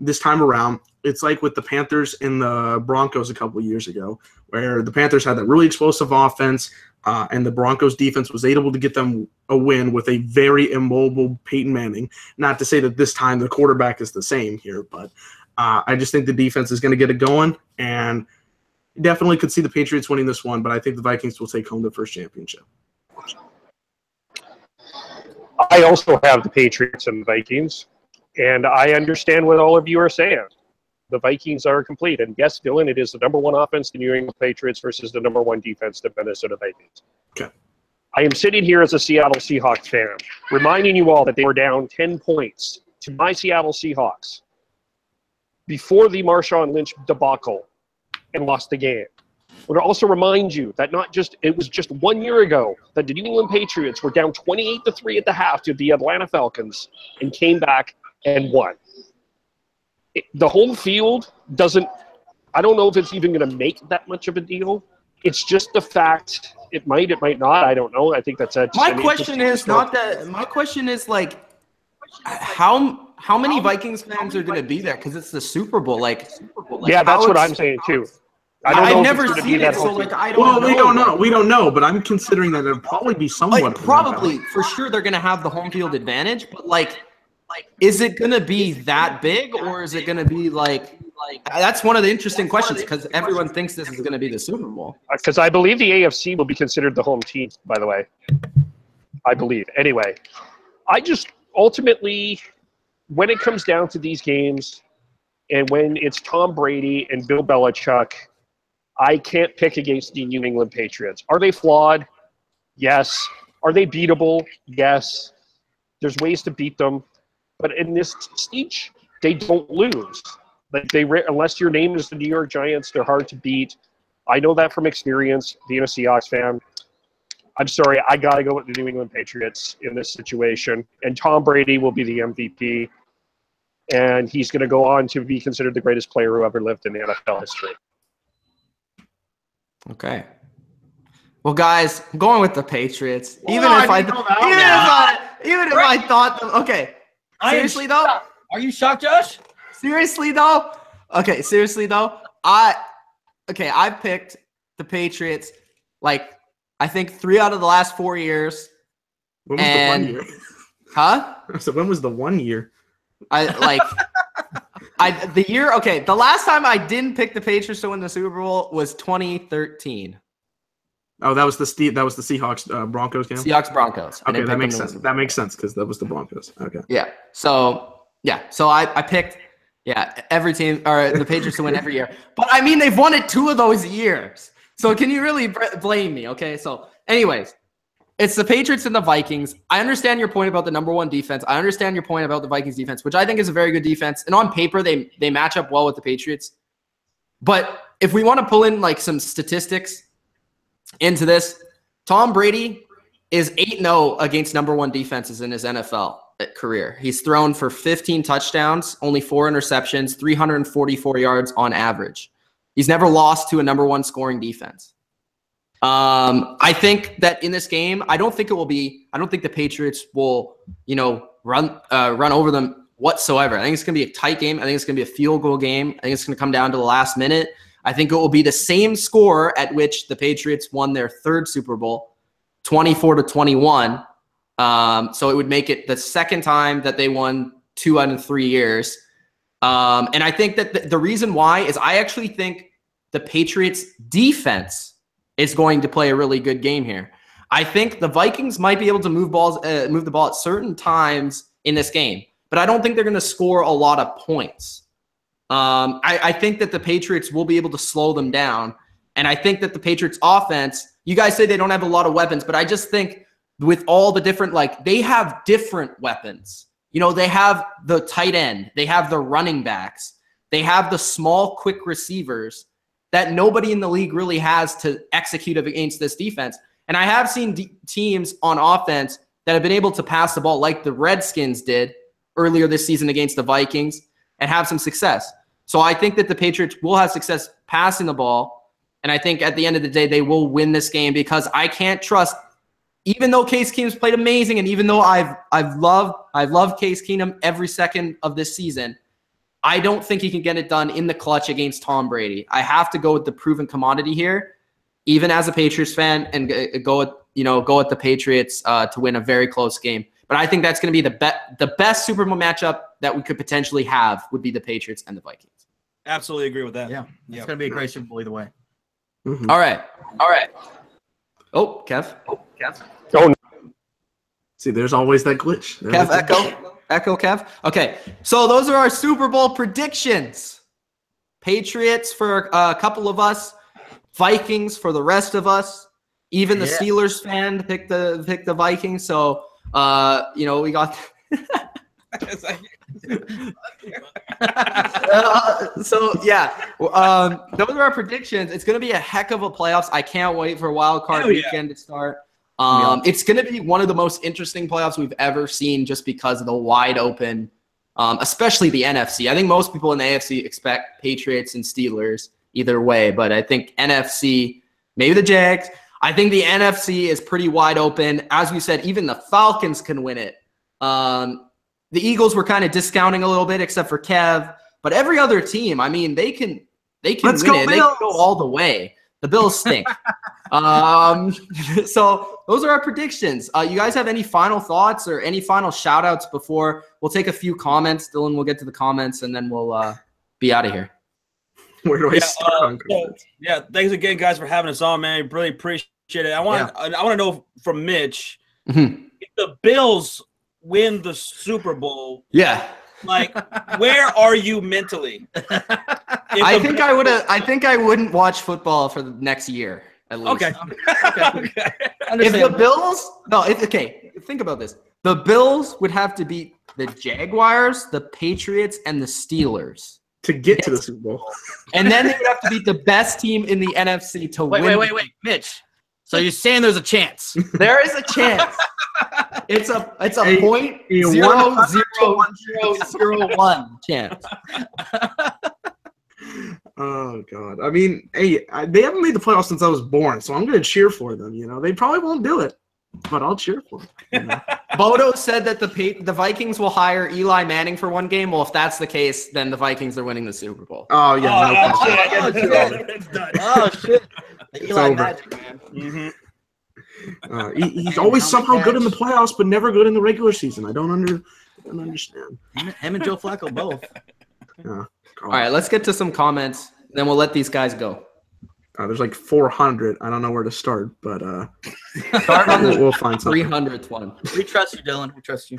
this time around. It's like with the Panthers and the Broncos a couple of years ago, where the Panthers had that really explosive offense, and the Broncos defense was able to get them a win with a very immobile Peyton Manning. Not to say that this time the quarterback is the same here, but I just think the defense is going to get it going, and definitely could see the Patriots winning this one, but I think the Vikings will take home their first championship. I also have the Patriots and the Vikings, and I understand what all of you are saying. The Vikings are complete. And yes, Dylan, it is the number one offense, the New England Patriots, versus the number one defense, the Minnesota Vikings. Okay. I am sitting here as a Seattle Seahawks fan, reminding you all that they were down 10 points to my Seattle Seahawks before the Marshawn Lynch debacle and lost the game. I would also remind you that it was just 1 year ago that the New England Patriots were down 28-3 at the half to the Atlanta Falcons and came back and won. The home field doesn't – I don't know if it's even going to make that much of a deal. It's just the fact it might not. I don't know. I think that's a – My question is like, how many Vikings fans are going to be there? Because it's the Super Bowl. Yeah, that's what I'm saying too. I don't know I've if never it's gonna be seen that it, so whole team. I don't know. We don't know. We don't know, but I'm considering that it'll probably be somewhat. Probably, for sure, they're going to have the home field advantage. But is it going to be that big, or is it going to be that's one of the interesting questions because everyone thinks this is going to be the Super Bowl. Because I believe the AFC will be considered the home team, by the way. I believe. Anyway, I just ultimately, when it comes down to these games, and when it's Tom Brady and Bill Belichick, I can't pick against the New England Patriots. Are they flawed? Yes. Are they beatable? Yes. There's ways to beat them. But in this stage, they don't lose. Unless your name is the New York Giants, they're hard to beat. I know that from experience, being a Seahawks fan. I'm sorry, I got to go with the New England Patriots in this situation. And Tom Brady will be the MVP. And he's going to go on to be considered the greatest player who ever lived in the NFL history. Okay. Well, guys, I'm going with the Patriots. Even if I thought okay. Seriously though? Are you shocked, Josh? Seriously though? Okay, seriously though. I picked the Patriots I think 3 out of the last 4 years. When was the 1 year? Huh? So when was the 1 year? The year, okay, the last time I didn't pick the Patriots to win the Super Bowl was 2013. Oh, that was the Seahawks Broncos game? Seahawks Broncos. Okay, that makes sense. That makes sense because that was the Broncos. Okay. Yeah. So I picked every team or the Patriots to win every year. But I mean they've won it 2 of those years. So can you really blame me? Okay. So anyways, it's the Patriots and the Vikings. I understand your point about the number 1 defense. I understand your point about the Vikings defense, which I think is a very good defense. And on paper, they match up well with the Patriots. But if we want to pull in some statistics into this, Tom Brady is 8-0 against number 1 defenses in his NFL career. He's thrown for 15 touchdowns, only 4 interceptions, 344 yards on average. He's never lost to a number 1 scoring defense. I think that in this game, I don't think the Patriots will, run over them whatsoever. I think it's going to be a tight game. I think it's going to be a field goal game. I think it's going to come down to the last minute. I think it will be the same score at which the Patriots won their 3rd Super Bowl, 24-21. So it would make it the 2nd time that they won 2 out of 3 years. And I think that the reason why is I actually think the Patriots defense is going to play a really good game here. I think the Vikings might be able to move the ball at certain times in this game, but I don't think they're going to score a lot of points. I think that the Patriots will be able to slow them down, and I think that the Patriots offense, you guys say they don't have a lot of weapons, but I just think with all the different, they have different weapons. They have the tight end, they have the running backs, they have the small, quick receivers that nobody in the league really has to execute against this defense. And I have seen teams on offense that have been able to pass the ball like the Redskins did earlier this season against the Vikings and have some success. So I think that the Patriots will have success passing the ball. And I think at the end of the day, they will win this game because I can't trust, even though Case Keenum's played amazing, and even though I've loved Case Keenum every second of this season, I don't think he can get it done in the clutch against Tom Brady. I have to go with the proven commodity here, even as a Patriots fan, and go with the Patriots to win a very close game. But I think that's going to be the best Super Bowl matchup that we could potentially have would be the Patriots and the Vikings. Absolutely agree with that. Yeah, it's going to be a great Super Bowl either way. Mm-hmm. All right. Oh, Kev. Oh, no. See, there's always that glitch. Kev, echo, Kev. Okay, so those are our Super Bowl predictions. Patriots for a couple of us, Vikings for the rest of us. Even the Steelers fan picked the Vikings. So, we got. Those are our predictions. It's going to be a heck of a playoffs. I can't wait for wild card weekend to start. It's going to be one of the most interesting playoffs we've ever seen just because of the wide open, especially the NFC. I think most people in the AFC expect Patriots and Steelers either way, but I think NFC, maybe the Jags. I think the NFC is pretty wide open. As we said, even the Falcons can win it. the Eagles were kind of discounting a little bit, except for Kev. But every other team, I mean, they can Let's win go it. They can go all the way. The Bills stink. So those are our predictions. You guys have any final thoughts or any final shout outs before we'll take a few comments? Dylan, we'll get to the comments and then we'll be out of here. Where do I start? Yeah, thanks again, guys, for having us on, man. Really appreciate it. I want to know from Mitch, if the Bills win the Super Bowl, like, where are you mentally? I think I wouldn't watch football for the next year at least. Okay. If the Bills, think about this. The Bills would have to beat the Jaguars, the Patriots, and the Steelers to get to the Super Bowl. And then they would have to beat the best team in the NFC to win. Wait, Mitch. So you're saying there's a chance? There is a chance. It's a 0.00001 chance. Oh God! I mean, hey, they haven't made the playoffs since I was born, so I'm going to cheer for them. You know, they probably won't do it, but I'll cheer for them. You know? Bodo said that the Vikings will hire Eli Manning for one game. Well, if that's the case, then the Vikings are winning the Super Bowl. Oh yeah! Oh shit! Eli over. Magic, man. He's always somehow good in the playoffs, but never good in the regular season. I don't understand. Him and Joe Flacco both. Yeah. All right, let's get to some comments. Then we'll let these guys go. There's like 400. I don't know where to start, but start on we'll find something. 300th one. We trust you, Dylan. We trust you.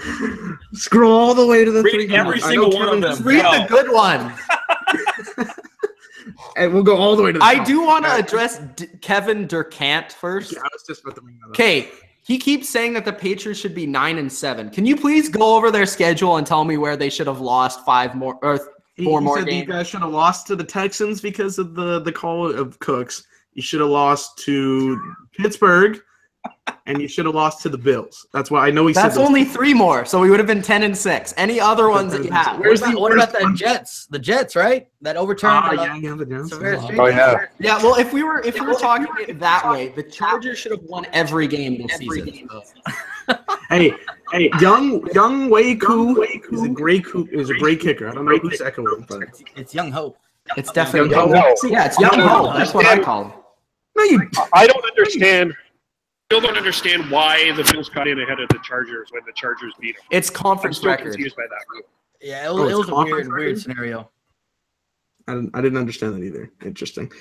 Scroll all the way to the Read 300. every single one of them. Read the good one. And we'll go all the way to the top. do want to address Kevin Durkant first. Yeah, I was just about to bring that up. Okay, he keeps saying that the Patriots should be 9-7. Can you please go over their schedule and tell me where they should have lost 4 more said games? You guys should have lost to the Texans because of the call of Cooks. You should have lost to Pittsburgh, and you should have lost to the Bills. That's why I know he said. That's only 3 more, so we would have been 10-6. Any other ones that you have? What about the Jets? The Jets, right? That overturned. The Jets. Yeah, well, if we were talking it that way, the Chargers should have won every game this season. Hey, Young Wei Koo is a great kicker. I don't know who's echoing, but it's Young Hope. It's definitely Young Hope. Yeah, it's Young Hope. That's what I call him. no, I don't understand. Still don't understand why the Bills got in ahead of the Chargers when the Chargers beat them. It's I'm conference still record. confused by that rule. Yeah, it was a weird scenario. I didn't understand that either. Interesting.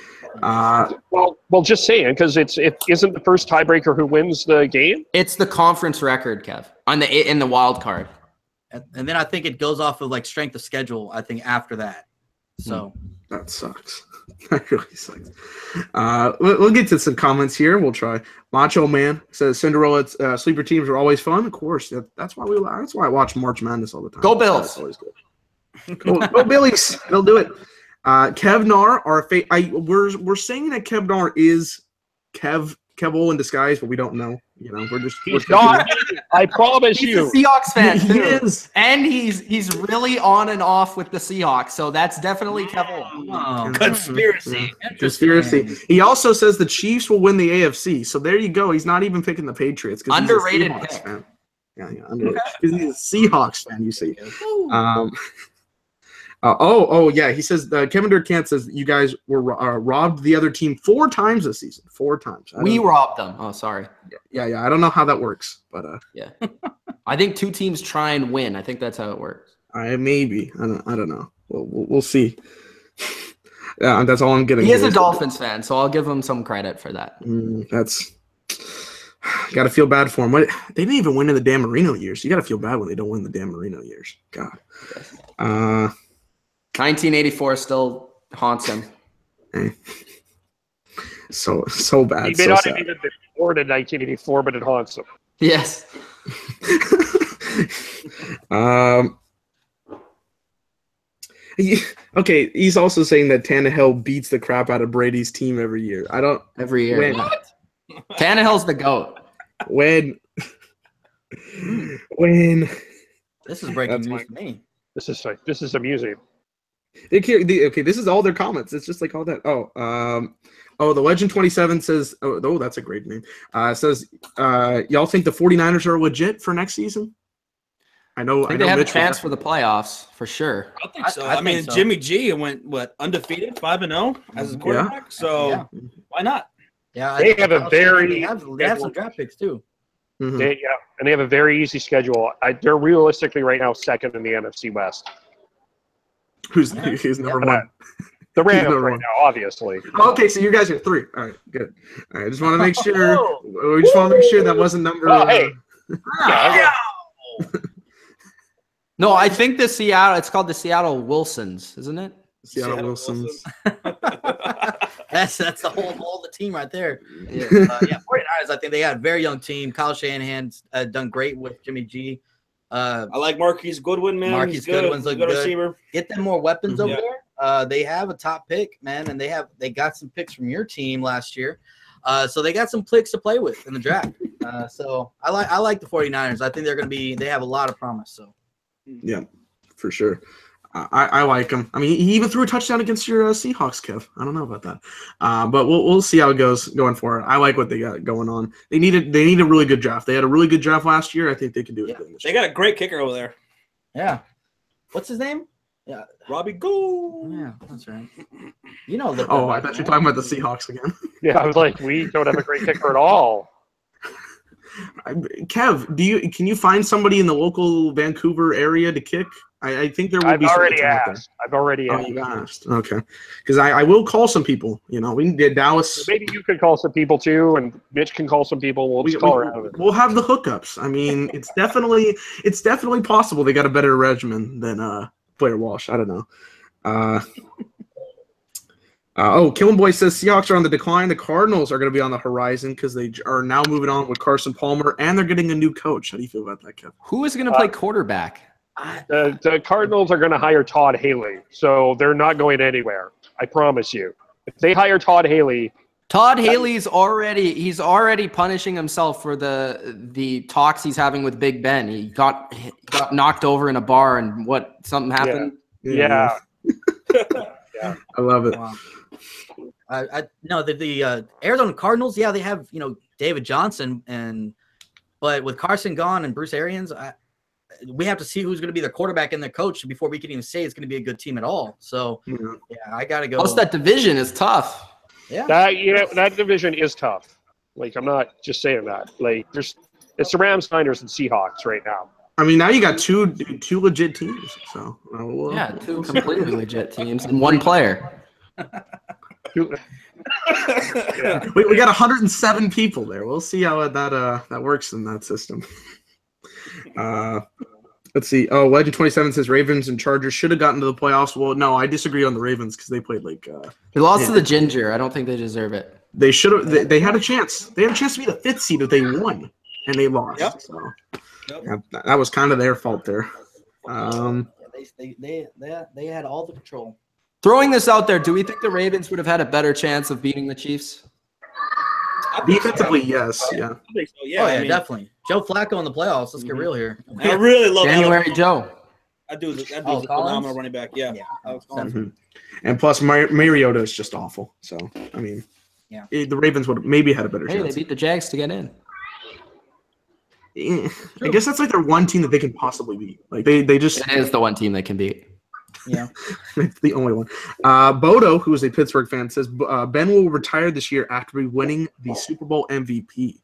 Well, just saying, because it isn't the first tiebreaker who wins the game. It's the conference record, Kev, in the wild card. And then I think it goes off of like strength of schedule. I think after that. So that sucks. That really sucks. We'll get to some comments here. We'll try. Macho Man says Cinderella sleeper teams are always fun. Of course, that's why I watch March Madness all the time. Go Bills! That's always good. Go Billies! They'll do it. Kevnar, we're saying that Kevnar is Kevo in disguise, but we don't know. You know, He's not. I promise He's you. a Seahawks fan He too. is. And he's really on and off with the Seahawks, so that's definitely Kevo. oh, Conspiracy. Conspiracy. He also says the Chiefs will win the AFC. So there you go. He's not even picking the Patriots. Underrated he's a Seahawks pick. fan. Yeah, underrated. Because he's a Seahawks fan, you see. Yeah. He says Kevin Durkant says you guys were robbed the other team 4 times this season. 4 times. We robbed them. Oh, sorry. Yeah. I don't know how that works, but yeah. I think 2 teams try and win. I think that's how it works. Maybe. I don't know. We'll see. Yeah, that's all I'm getting. He is a Dolphins fan, so I'll give him some credit for that. That's got to feel bad for him. They didn't even win in the Dan Marino years. You got to feel bad when they don't win the Dan Marino years. God. 1984 still haunts him. Hey. So bad. He may so not sad. have even been born in 1984, but it haunts him. Yes. Okay, he's also saying that Tannehill beats the crap out of Brady's team every year. Every year. When? What? Tannehill's the GOAT. When this is breaking news to me. This is amusing. Okay, this is all their comments. It's just like all that. The Legend 27 says, that's a great name. Says, y'all think the 49ers are legit for next season? I know they have Mitch a chance for the playoffs for sure. I think so. I I mean, think so. Jimmy G went undefeated, 5-0 as his quarterback. So why not? Yeah, They have a very they have some draft picks too. Mhm. and they have a very easy schedule. They're realistically right now second in the NFC West. Who's number one? The Rams number right one. now, obviously. Oh, okay, so you guys are 3. All right, good. All right, I just want to make sure. We just want to make sure that wasn't number. Oh, hey. No, I think it's called the Seattle Wilsons, isn't it? Seattle Wilsons. That's the whole the team right there. Yeah, 49ers. I think they got a very young team. Kyle Shanahan's done great with Jimmy G. I like Marquise Goodwin, man. Marquise Goodwin's good good. receiver. Get them more weapons over there. They have a top pick, man, and they got some picks from your team last year. So they got some picks to play with in the draft. So I like the 49ers. I think they have a lot of promise. So yeah, for sure. I like him. I mean, he even threw a touchdown against your Seahawks, Kev. I don't know about that, but we'll see how it goes going forward. I like what they got going on. They need a really good draft. They had a really good draft last year. I think they can do it again this They year. got a great kicker over there. yeah, what's his name? Yeah, Robbie Gould. yeah, that's right. You know. Oh, I thought you were talking about the Seahawks again. Yeah, I was like, we don't have a great kicker at all. Kev, can you find somebody in the local Vancouver area to kick? I think there would be. I've already asked. You asked. Okay, because I will call some people. You know, we did Dallas. Maybe you could call some people too, and Mitch can call some people. We'll have the hookups. I mean, it's definitely possible they got a better regimen than Blair Walsh. I don't know. Killing Boy says Seahawks are on the decline. The Cardinals are going to be on the horizon because they are now moving on with Carson Palmer, and they're getting a new coach. How do you feel about that, Kev? Who is going to play quarterback? The Cardinals are going to hire Todd Haley, so they're not going anywhere. I promise you. If they hire Todd Haley, Haley's already punishing himself for the talks he's having with Big Ben. He got knocked over in a bar, and something happened. Yeah. I love it. Wow. The Arizona Cardinals. Yeah, they have David Johnson, but with Carson gone and Bruce Arians, we have to see who's going to be the quarterback and the coach before we can even say it's going to be a good team at all. So I got to go. Plus, that division is tough. Yeah, that division is tough. Like, I'm not just saying that. Like, it's the Rams, Niners, and Seahawks right now. I mean, now you got two legit teams. So two completely legit teams and one player. We got 107 people there. We'll see how that works in that system. Let's see. Oh, Legend 27 says Ravens and Chargers should have gotten to the playoffs. Well, no, I disagree on the Ravens because they played like they lost to the Ginger. I don't think they deserve it. They should have. They had a chance. They had a chance to be the 5th seed if they won, and they lost. Yep. So that was kind of their fault there. They had all the control. Throwing this out there, do we think the Ravens would have had a better chance of beating the Chiefs? Defensively, yes. Yeah. I think so. Yeah. I mean, definitely. Joe Flacco in the playoffs. Let's get real here. I really love January Joe. I do. That dude's a phenomenal running back. Yeah. And plus, Mariota is just awful. So, I mean, the Ravens would have maybe had a better chance. They beat the Jags to get in. I guess that's like their one team that they can possibly beat. Like they just. It is the one team they can beat. Yeah. It's the only one. Bodo, who is a Pittsburgh fan, says Ben will retire this year after winning the Super Bowl MVP.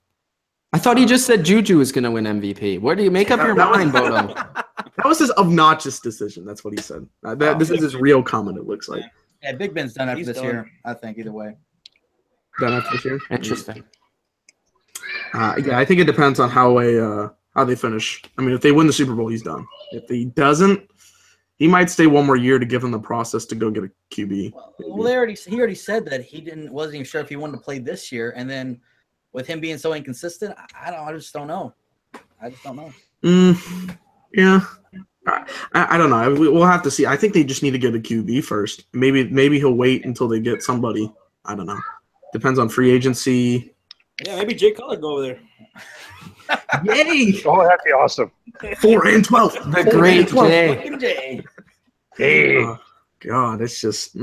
I thought he just said Juju was going to win MVP. Where do you make up your mind, Bodo? That was his obnoxious decision. That's what he said. This is his real comment, it looks like. Yeah, Big Ben's done after this year, I think, either way. Done after this year? Interesting. I think it depends on how they finish. I mean, if they win the Super Bowl, he's done. If he doesn't, he might stay one more year to give him the process to go get a QB. Well, he already said that he wasn't even sure if he wanted to play this year, and then with him being so inconsistent, I just don't know. I just don't know. Yeah, I don't know. We'll have to see. I think they just need to get a QB first. Maybe he'll wait until they get somebody. I don't know. Depends on free agency. Yeah, maybe Jay Cutler go over there. Yay! Oh, that'd be awesome. 4-12. The great Jay. Hey. Oh, God, it's just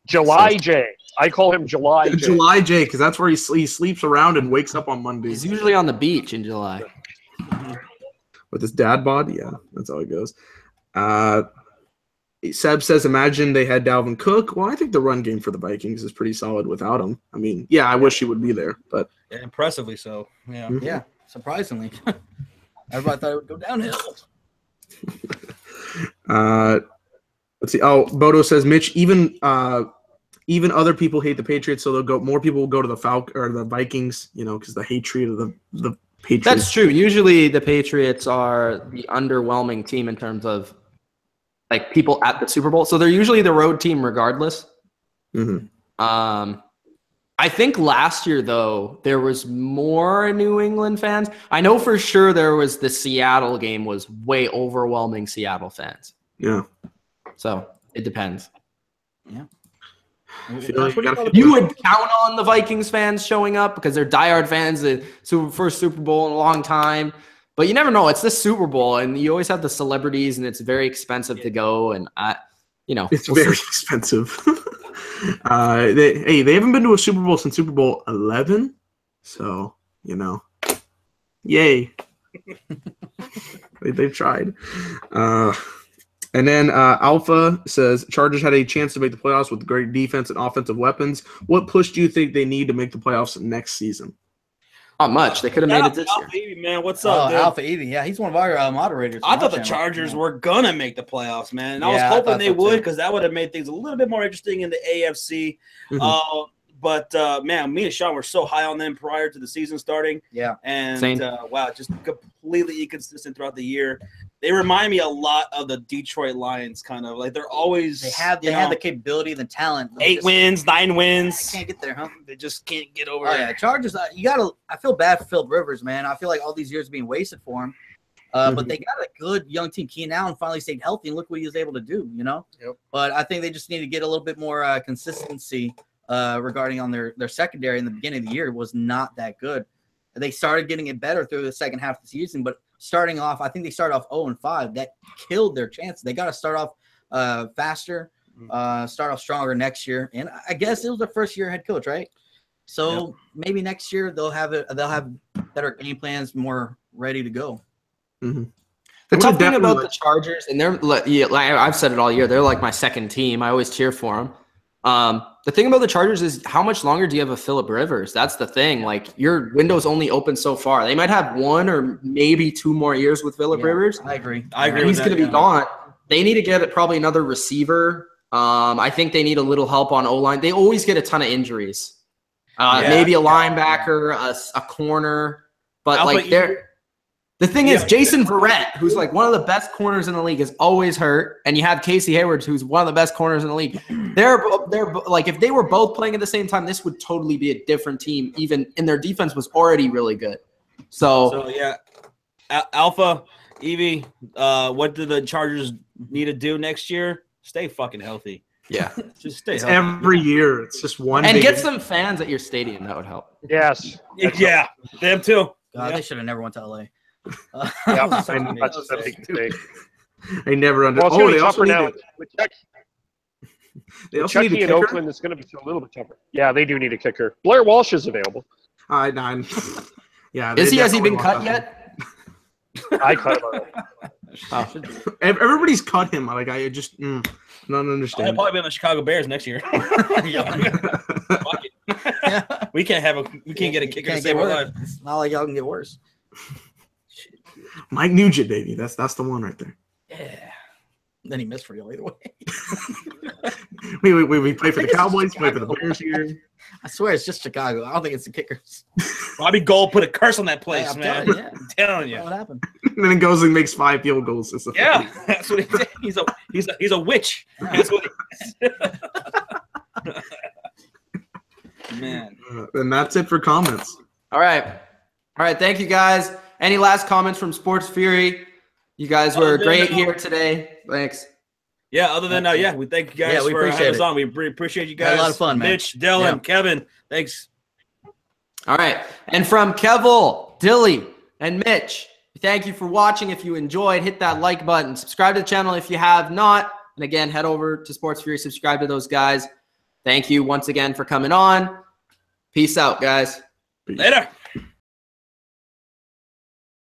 July J. I call him July J. July J, because that's where he sleeps around and wakes up on Mondays. He's usually on the beach in July. with his dad bod. Yeah, that's how it goes. Seb says, imagine they had Dalvin Cook. Well, I think the run game for the Vikings is pretty solid without him. I mean, yeah, I wish he would be there, but Yeah, impressively so. Yeah. Yeah, surprisingly. Everybody thought it would go downhill. Let's see. Oh, Bodo says, Mitch, even other people hate the Patriots, so more people will go to the Vikings, because the hatred of the Patriots. That's true. Usually the Patriots are the underwhelming team in terms of like people at the Super Bowl. So they're usually the road team regardless. Mm-hmm. I think last year, though, there was more New England fans. I know for sure there was the Seattle game was way overwhelming Seattle fans. Yeah. So it depends. Yeah. You would count on the Vikings fans showing up because they're diehard fans, the first Super Bowl in a long time. But you never know. It's the Super Bowl, and you always have the celebrities, and it's very expensive to go. And it's very expensive. They haven't been to a Super Bowl since Super Bowl 11, so yay. They've tried. And then Alpha says Chargers had a chance to make the playoffs with great defense and offensive weapons. What push do you think they need to make the playoffs next season? Not much. They could have made it this Alpha year. Evie, man, what's up, dude? Alpha Evie, yeah, he's one of our moderators. I thought the Chargers were gonna make the playoffs, man. And I was hoping they would because that would have made things a little bit more interesting in the AFC. Mm-hmm. But man, me and Sean were so high on them prior to the season starting. Yeah, and wow, just completely inconsistent throughout the year. They remind me a lot of the Detroit Lions, kind of like they're always they have the capability, the talent. 8 wins, 9 wins. Can't get there, huh? They just can't get over. Oh yeah, Chargers. I feel bad for Phillip Rivers, man. I feel like all these years being wasted for him. But they got a good young team. Keenan Allen finally stayed healthy, and look what he was able to do. Yep. But I think they just need to get a little bit more consistency regarding on their secondary. In the beginning of the year was not that good. They started getting it better through the second half of the season, but starting off, I think they started off 0-5. That killed their chances. They got to start off faster, start off stronger next year. And I guess it was their first year head coach, right? So maybe next year they'll have better game plans, more ready to go. Mm-hmm. The tough thing about the Chargers, and they're like I've said it all year, they're like my second team. I always cheer for them. The thing about the Chargers is how much longer do you have a Phillip Rivers? That's the thing. Like your window's only open so far. They might have 1 or maybe 2 more years with Phillip Rivers. I agree. He's going to be gone. They need to get probably another receiver. I think they need a little help on O-line. They always get a ton of injuries. Maybe a linebacker, a corner, but the thing is, Jason Verrett, who's like one of the best corners in the league, is always hurt, and you have Casey Hayward, who's one of the best corners in the league. They're like, if they were both playing at the same time, this would totally be a different team. Even and their defense was already really good. So yeah, Alpha Evie, what do the Chargers need to do next year? Stay fucking healthy. Yeah, just stay healthy. Every year, it's just one. And get some fans at your stadium. That would help. Yes. Yeah, them too. They should have never went to LA. Yeah, that's a big mistake. I never understood. Well, it's tougher now. They also need a in kicker. Oakland, it's going to be a little bit tougher. Yeah, they do need a kicker. Blair Walsh is available. Yeah. Has he been cut yet? I cut him. Everybody's cut him. Like I just don't understand. I'll probably be on the Chicago Bears next year. We can't get a kicker to save our life. It's not like y'all can get worse. Mike Nugent, baby. That's the one right there. Yeah. Then he missed for you either way. we play for the Cowboys, play for the Bears here. I swear it's just Chicago. I don't think it's the Kickers. Robbie Gold put a curse on that place, I'm man. telling Telling you. What happened? And then it goes and makes 5 field goals. Yeah, that's what he did. He's a witch. That's what he is. Man. And that's it for comments. All right. Thank you, guys. Any last comments from Sports Fury? You guys were great here today. Thanks. Yeah, other than we thank you guys for having us on. We appreciate you guys. Had a lot of fun, man. Mitch, Dylan, Kevin, thanks. All right. And from Kevel, Dilly, and Mitch, thank you for watching. If you enjoyed, hit that like button. Subscribe to the channel if you have not. And again, head over to Sports Fury. Subscribe to those guys. Thank you once again for coming on. Peace out, guys. Later.